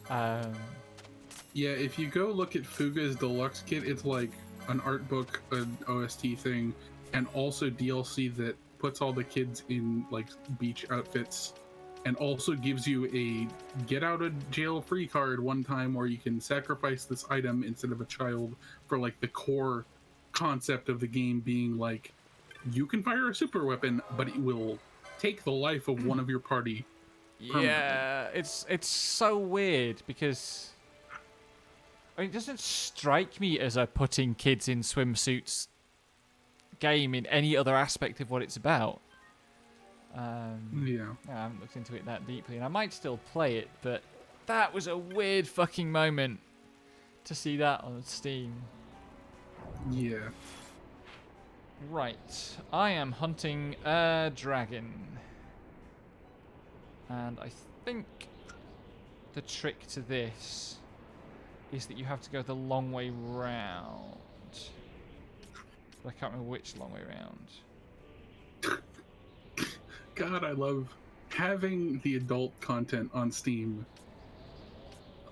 B: Yeah, if you go look at Fuga's deluxe kit, it's like an art book, an OST thing, and also DLC that puts all the kids in like beach outfits, and also gives you a get out of jail free card one time where you can sacrifice this item instead of a child for like the core concept of the game being like, you can fire a super weapon, but it will take the life of one of your party.
A: Yeah, it's so weird because I mean, it doesn't strike me as a putting kids in swimsuits game in any other aspect of what it's about.
B: Yeah.
A: I haven't looked into it that deeply, and I might still play it, but that was a weird fucking moment to see that on Steam.
B: Yeah.
A: Right, I am hunting a dragon. And I think the trick to this is that you have to go the long way round. But I can't remember which long way round.
B: God, I love having the adult content on Steam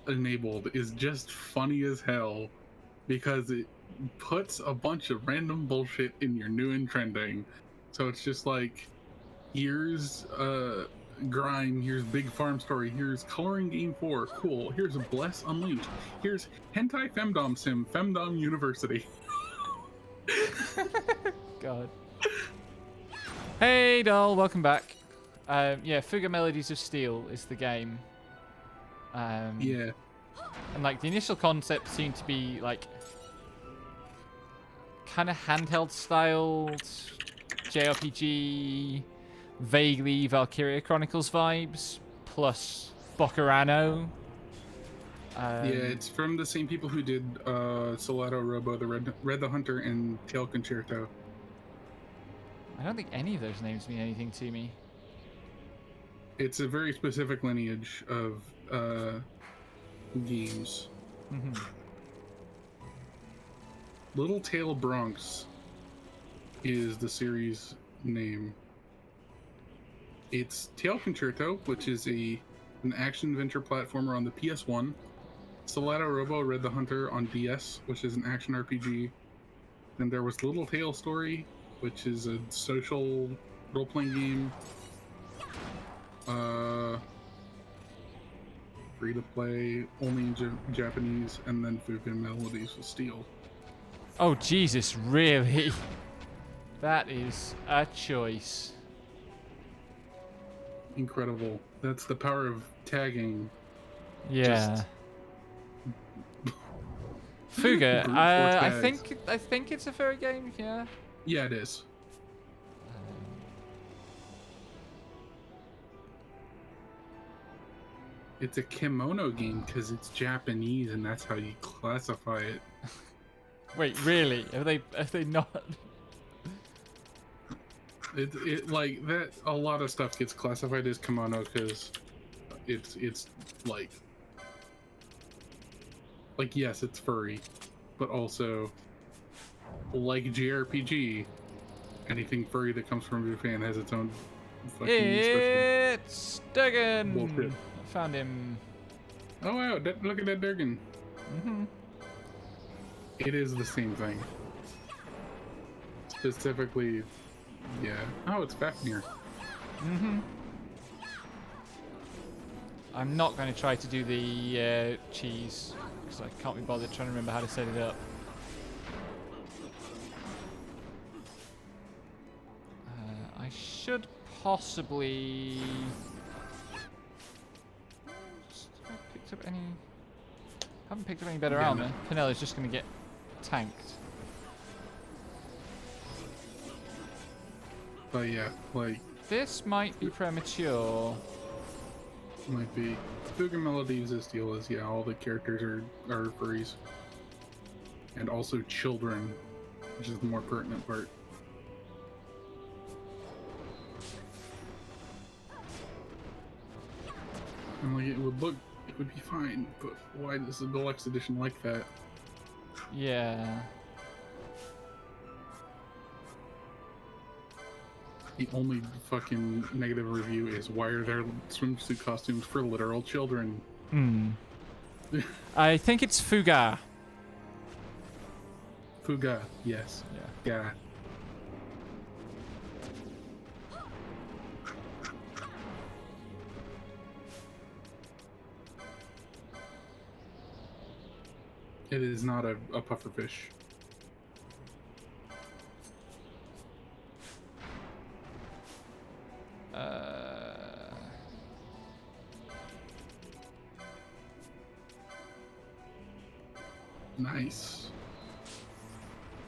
B: enabled is just funny as hell because it puts a bunch of random bullshit in your new and trending. So it's just like, here's Grime, here's Big Farm Story, here's Coloring Game 4, cool, here's Bless Unleashed, here's Hentai Femdom Sim, Femdom University.
A: God. Hey doll, welcome back. Yeah, Fuga Melodies of Steel is the game.
B: Yeah.
A: And like the initial concept seemed to be like kind of handheld styled JRPG, vaguely Valkyria Chronicles vibes, plus Bokurano.
B: Yeah, it's from the same people who did Solado Robo, the Red the Hunter, and Tail Concerto.
A: I don't think any of those names mean anything to me.
B: It's a very specific lineage of games. Little Tail Bronx is the series name. It's Tail Concerto, which is an action adventure platformer on the PS1. Solano Robo Red the Hunter on DS, which is an action RPG. Then there was Little Tale Story, which is a social role-playing game. Free to play, only in Japanese, and then Fuga Melodies with Steel.
A: Oh, Jesus, really? That is a choice.
B: Incredible. That's the power of tagging.
A: Yeah. Fuga,
B: Brute force
A: I
B: tags.
A: think it's a fair game, yeah.
B: Yeah, it is. It's a kimono game because it's Japanese, and that's how you classify it.
A: Wait, really? Have they not?
B: It like that. A lot of stuff gets classified as kimono because it's like yes, it's furry, but also like JRPG, anything furry that comes from Japan has its own fucking special.
A: It's Duggan.
B: Bullshit.
A: Found him.
B: Oh wow! Look at that Durgan.
A: Hmm.
B: It is the same thing. Specifically, yeah. Oh, it's Fafnir.
A: Hmm. I'm not going to try to do the cheese because I can't be bothered trying to remember how to set it up. I should possibly. Have I picked up any? Haven't picked up any better
B: Yeah,
A: armor.
B: no.
A: Pinella's just going to get tanked.
B: But yeah, like
A: This might be premature.
B: might be. Fuga Melodies' this deal is yeah, all the characters are furries, and also children, which is the more pertinent part. And like it would be fine, but why does the deluxe edition like that?
A: Yeah.
B: The only fucking negative review is why are there swimsuit costumes for literal children?
A: Hmm. I think it's Fuga.
B: Fuga, yes.
A: Yeah.
B: Yeah. It is not a pufferfish. Nice.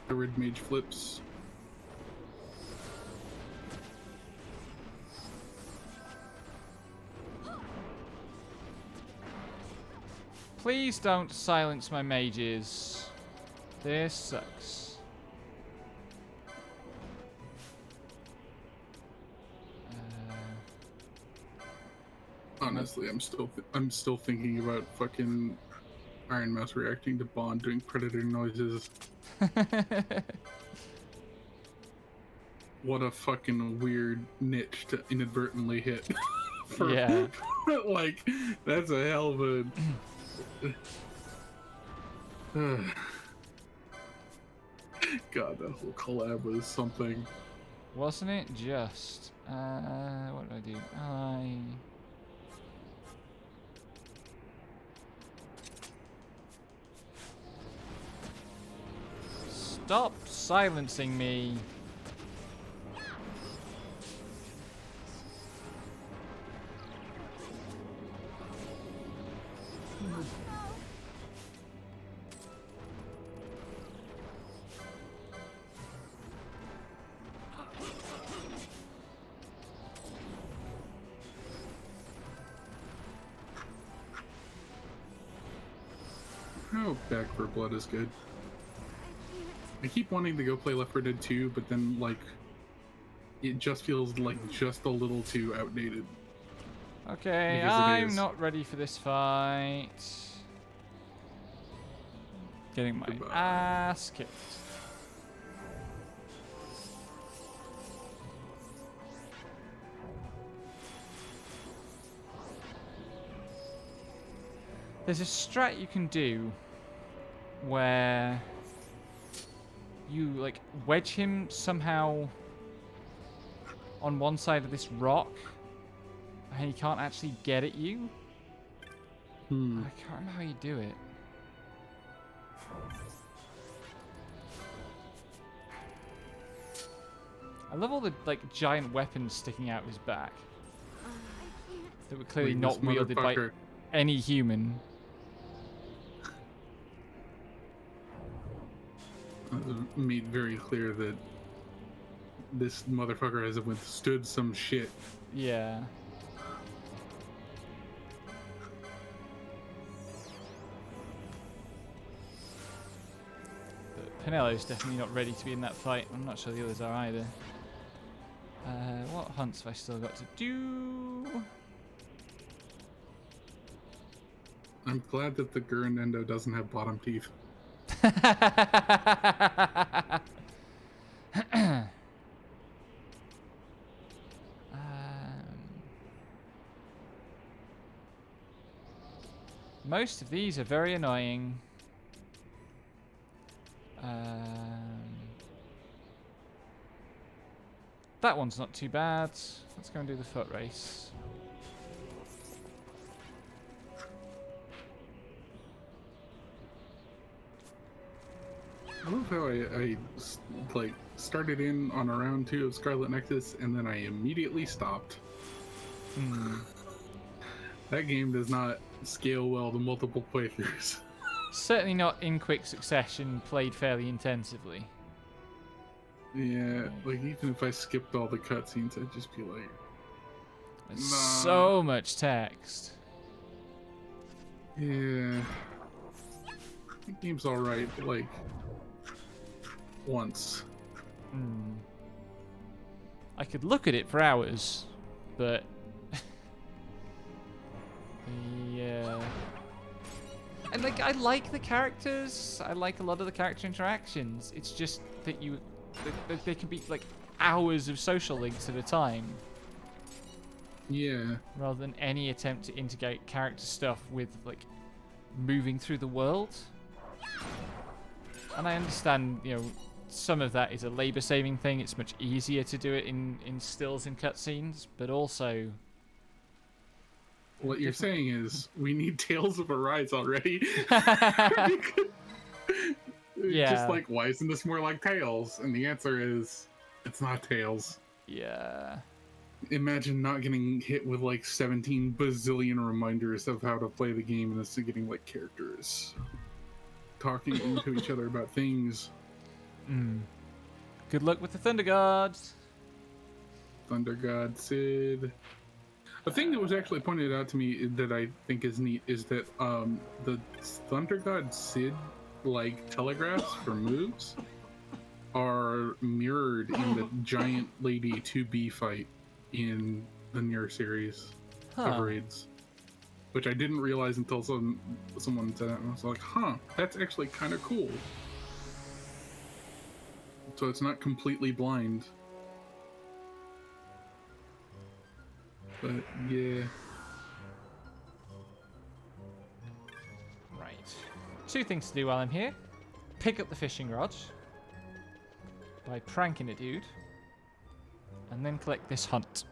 B: The red mage flips.
A: Please don't silence my mages. This sucks.
B: Honestly, I'm still thinking about fucking Iron Mouse reacting to Bond doing predator noises. What a fucking weird niche to inadvertently hit.
A: Yeah.
B: Like, that's a hell of a. God, that whole collab was something.
A: Wasn't it just? What do I do? Stop silencing me.
B: Oh, Back for Blood is good. I keep wanting to go play Left 4 Dead 2, but then, like, it just feels like just a little too outdated.
A: Okay,
B: Because it
A: I'm
B: is.
A: not ready for this fight. Getting my
B: Goodbye.
A: ass kicked. There's a strat you can do where you like wedge him somehow on one side of this rock and he can't actually get at you. I can't remember how you do it. I love all the like giant weapons sticking out of his back that were clearly
B: Like,
A: not
B: this
A: wielded by
B: motherfucker-
A: any human.
B: Made very clear that this motherfucker has withstood some shit.
A: Yeah. But Pinello's definitely not ready to be in that fight. I'm not sure the others are either. What hunts have I still got to do?
B: I'm glad that the Gurunendo doesn't have bottom teeth.
A: Most of these are very annoying. That one's not too bad. Let's go and do the foot race.
B: I love how like started in on a round 2 of Scarlet Nexus and then I immediately stopped. That game does not scale well to multiple playthroughs.
A: Certainly not in quick succession, played fairly intensively.
B: Yeah, like even if I skipped all the cutscenes, I'd just be like,
A: There's
B: Nah.
A: so much text.
B: yeah, the game's alright, but like, once.
A: I could look at it for hours, but yeah. And like, I like the characters. I like a lot of the character interactions. It's just that they can be like hours of social links at a time,
B: Yeah,
A: rather than any attempt to integrate character stuff with like moving through the world. And I understand, you know, some of that is a labor-saving thing. It's much easier to do it in stills and cutscenes, but also
B: what you're saying is we need Tales of Arise already.
A: Yeah.
B: Just like, why isn't this more like Tales? And the answer is, it's not Tales.
A: yeah.
B: Imagine not getting hit with like 17 bazillion reminders of how to play the game and instead getting like characters talking to each other about things.
A: Good luck with the Thunder Guards.
B: Thunder God Sid. A thing that was actually pointed out to me that I think is neat is that the Thunder God Sid like telegraphs for moves are mirrored in the giant lady 2B fight in the Nier series of raids, which I didn't realize until someone said that, and I was like, huh, that's actually kind of cool. So it's not completely blind. But yeah.
A: Right. 2 things to do while I'm here. Pick up the fishing rod by pranking a dude, and then collect this hunt.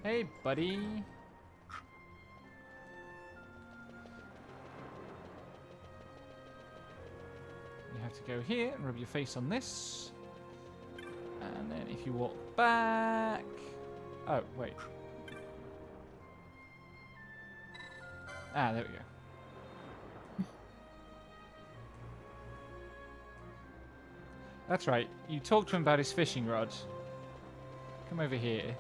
A: Hey, buddy. You have to go here and rub your face on this. And then if you walk back... Oh, wait. Ah, there we go. That's right. You talk to him about his fishing rod. Come over here.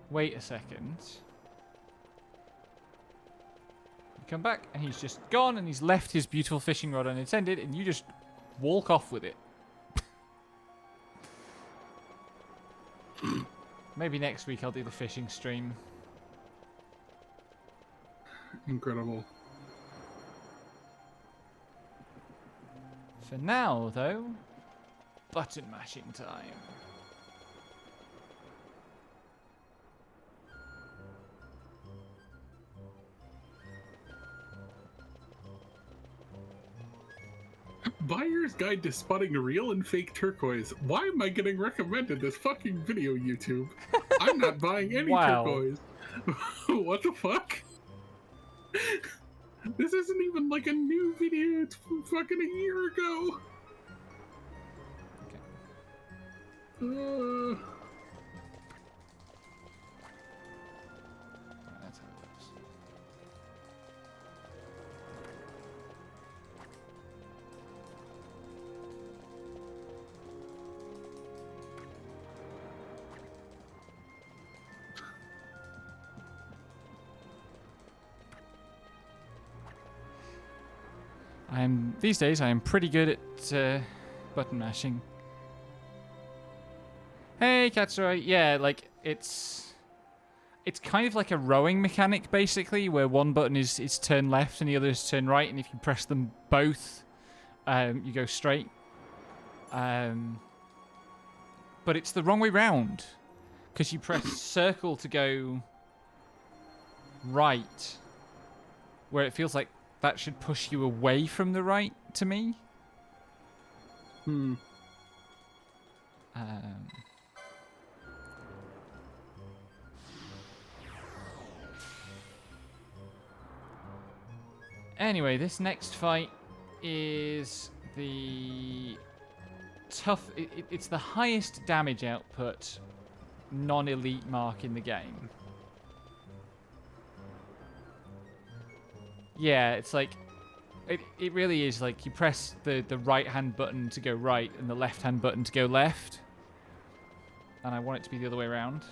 A: Wait a second. You come back and he's just gone and he's left his beautiful fishing rod unattended and you just walk off with it. Maybe next week I'll do the fishing stream.
B: Incredible.
A: For now, though, button mashing time.
B: Buyer's Guide to Spotting Real and Fake Turquoise. Why am I getting recommended this fucking video, YouTube? I'm not buying any
A: Wow.
B: turquoise. What the fuck? This isn't even like a new video. It's from fucking a year ago.
A: Okay. That's how it works. These days I am pretty good at button mashing. Hey, Katsurai. Yeah, like it's kind of like a rowing mechanic basically, where one button is turn left and the other is turn right, and if you press them both, you go straight. But it's the wrong way round, because you press circle to go right, where it feels like that should push you away from the right to me.
B: Hmm.
A: Anyway, this next fight is the tough. It's the highest damage output non-elite mark in the game. Yeah, it's like it really is like you press the right hand button to go right and the left hand button to go left. And I want it to be the other way around.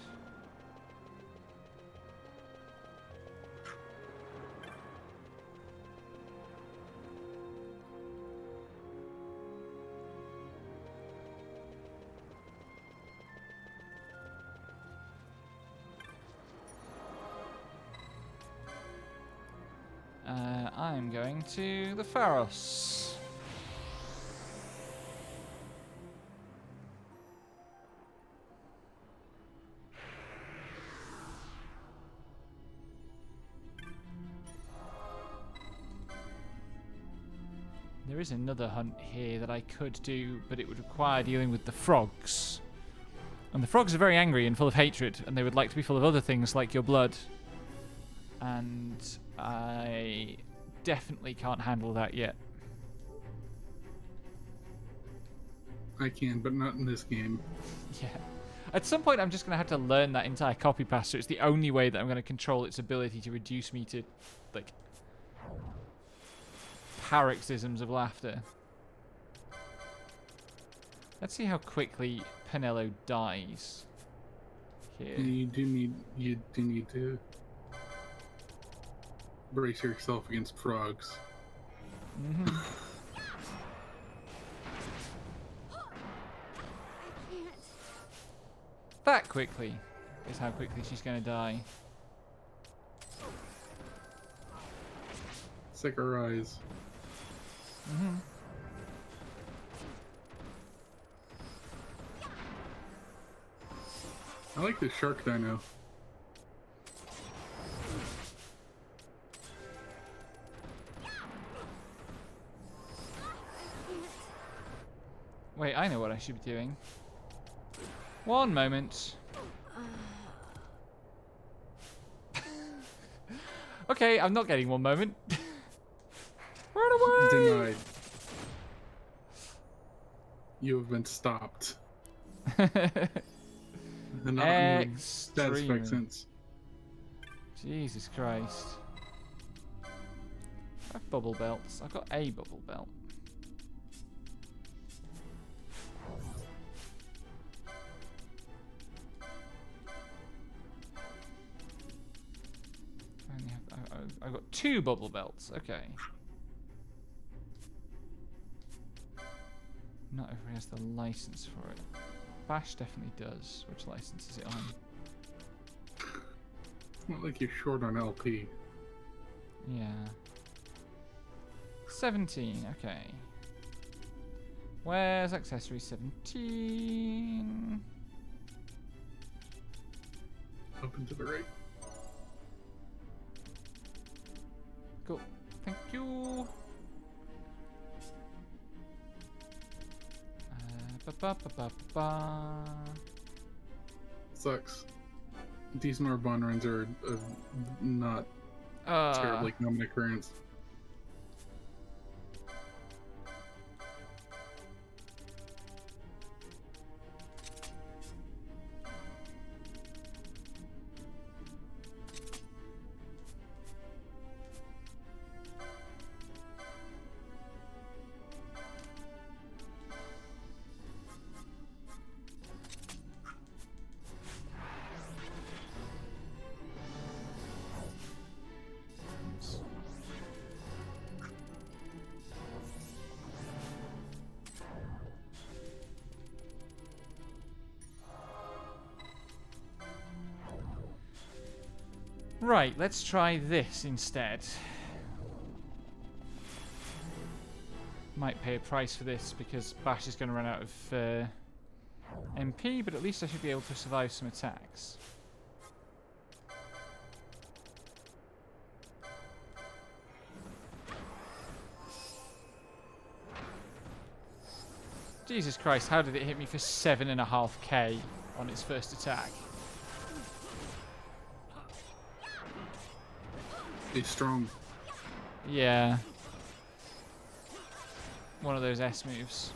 A: I'm going to the Pharos. There is another hunt here that I could do, but it would require dealing with the frogs. And the frogs are very angry and full of hatred, and they would like to be full of other things like your blood. And I definitely can't handle that yet.
B: I can, but not in this game.
A: Yeah. At some point, I'm just going to have to learn that entire copy paste, so it's the only way that I'm going to control its ability to reduce me to, like, paroxysms of laughter. Let's see how quickly Penelo dies. Here.
B: You do need to brace yourself against frogs.
A: Mm-hmm. That quickly is how quickly she's going to die.
B: Sick her eyes.
A: Mm-hmm.
B: I like the shark dino.
A: Wait, I know what I should be doing. One moment. Okay, I'm not getting one moment. Run away!
B: Denied. You have been stopped. And not in the satisfying
A: Extreme.
B: sense.
A: Jesus Christ. I have bubble belts. I've got a bubble belt. I've got 2 bubble belts. Okay. Not everyone has the license for it. Bash definitely does. Which license is it on?
B: It's not like you're short on LP.
A: Yeah. 17. Okay. Where's accessory 17?
B: Up and to the right.
A: Cool. Thank you. Ba-ba-ba-ba-ba.
B: Sucks. Diesmar bond runs are not terribly common occurrence.
A: Right, let's try this instead. Might pay a price for this because Bash is going to run out of MP, but at least I should be able to survive some attacks. Jesus Christ, how did it hit me for 7.5k on its first attack?
B: It's strong.
A: Yeah. One of those S moves.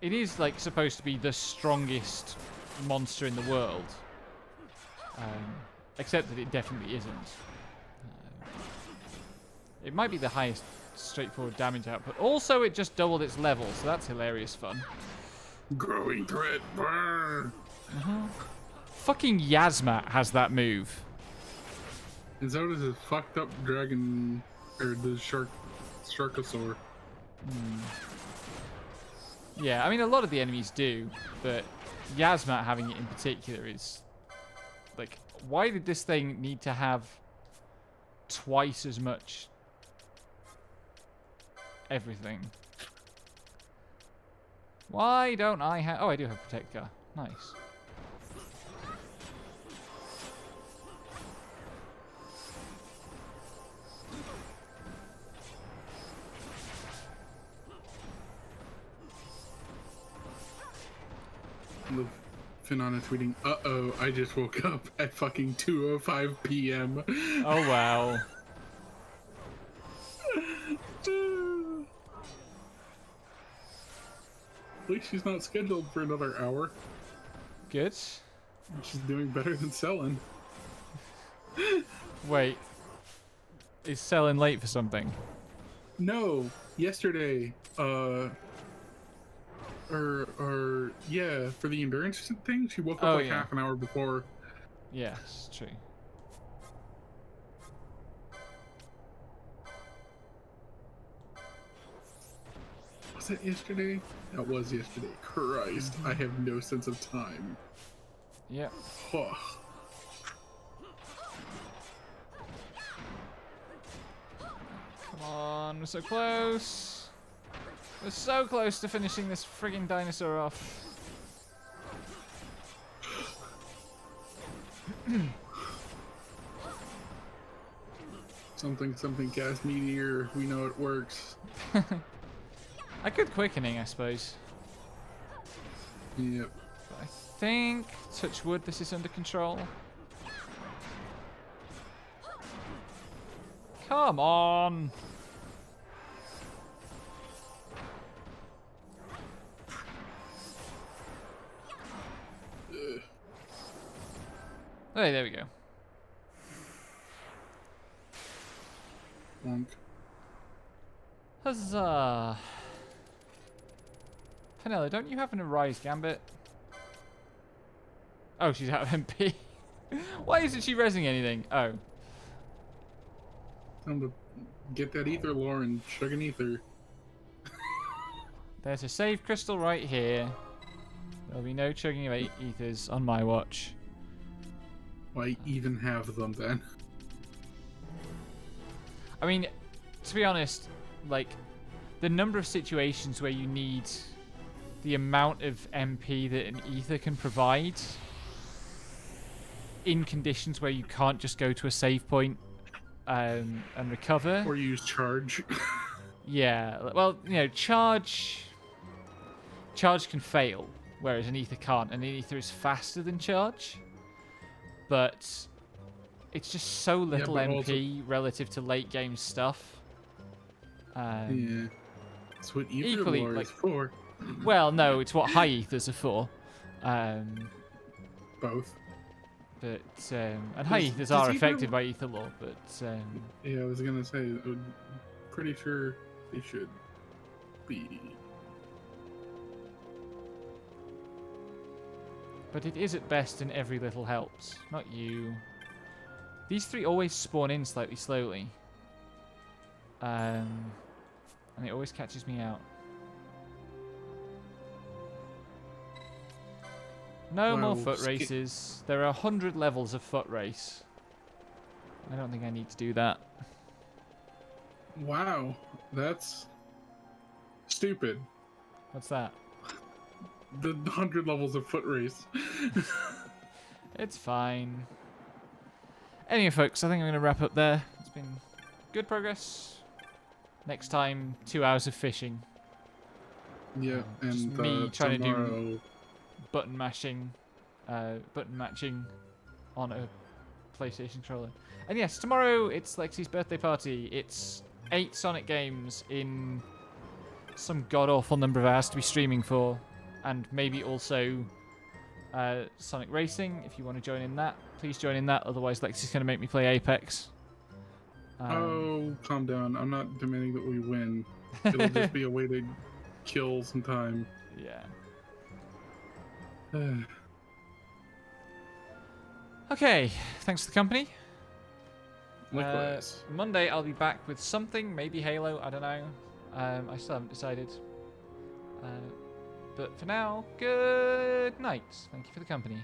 A: It is like supposed to be the strongest monster in the world. Except that it definitely isn't. It might be the highest straightforward damage output. Also, it just doubled its level, so that's hilarious fun.
B: Growing threat. Brr.
A: Fucking Yasmat has that move.
B: And so does his fucked up dragon, or the Sharkosaur.
A: Yeah, I mean, a lot of the enemies do, but Yasmat having it in particular is... Like, why did this thing need to have twice as much everything? Why don't I have... Oh, I do have Protect Car. Nice.
B: Love Finana tweeting, "Uh-oh, I just woke up at fucking 2:05 p.m."
A: Oh, wow.
B: At least she's not scheduled for another hour.
A: Good.
B: She's doing better than selling.
A: Wait. Is selling late for something?
B: No, yesterday, yeah, for the endurance thing, she woke up
A: yeah.
B: half an hour before.
A: Yes, true.
B: Was that yesterday? That was yesterday. Christ, I have no sense of time.
A: Yep.
B: Huh.
A: Come on, we're so close. We're so close to finishing this frigging dinosaur off.
B: Something cast meteor. We know it works.
A: I could quickening, I suppose.
B: Yep.
A: But I think, touch wood, this is under control. Come on! Hey, there we go.
B: Bonk.
A: Huzzah! Penella, don't you have an Arise Gambit? Oh, she's out of MP. Why isn't she resing anything? Oh.
B: Time to get that ether lore and chug an ether.
A: There's a save crystal right here. There'll be no chugging of ethers on my watch.
B: Why even have them then?
A: I mean, to be honest, like, the number of situations where you need the amount of MP that an ether can provide in conditions where you can't just go to a save point and recover.
B: Or use charge.
A: Yeah, well, you know, charge can fail, whereas an ether can't, and an ether is faster than charge. But it's just so little
B: but
A: MP relative to late game stuff.
B: Yeah. That's what ether
A: equally,
B: lore
A: like-
B: is for.
A: Well, no, it's what high ethers are for.
B: Both.
A: But and high ethers
B: does
A: are
B: ether-
A: affected by ether law, but
B: Yeah, I was gonna say, pretty sure they should be.
A: it is at best, and every little helps. Not you. These three always spawn in slightly slowly, and it always catches me out. No more
B: Well,
A: foot races. There are 100 levels of foot race. I don't think I need to do that.
B: Wow, that's stupid.
A: What's that?
B: The 100 levels of foot race.
A: It's fine. Anyway, folks, I think I'm going to wrap up there. It's been good progress. Next time, 2 hours of fishing.
B: Yeah,
A: Just
B: and
A: me trying to do-
B: tomorrow,
A: Button matching on a PlayStation controller. And yes, tomorrow it's Lexi's birthday party. It's 8 Sonic games in some god-awful number of hours to be streaming for. And maybe also Sonic Racing, if you want to join in that. Please join in that, otherwise Lexi's going to make me play Apex.
B: Oh, calm down. I'm not demanding that we win. It'll just be a way to kill some time.
A: Yeah.
B: Uh,
A: Okay, thanks for the company.
B: Likewise.
A: Monday I'll be back with something, maybe Halo, I don't know. I still haven't decided. But for now, good night. Thank you for the company.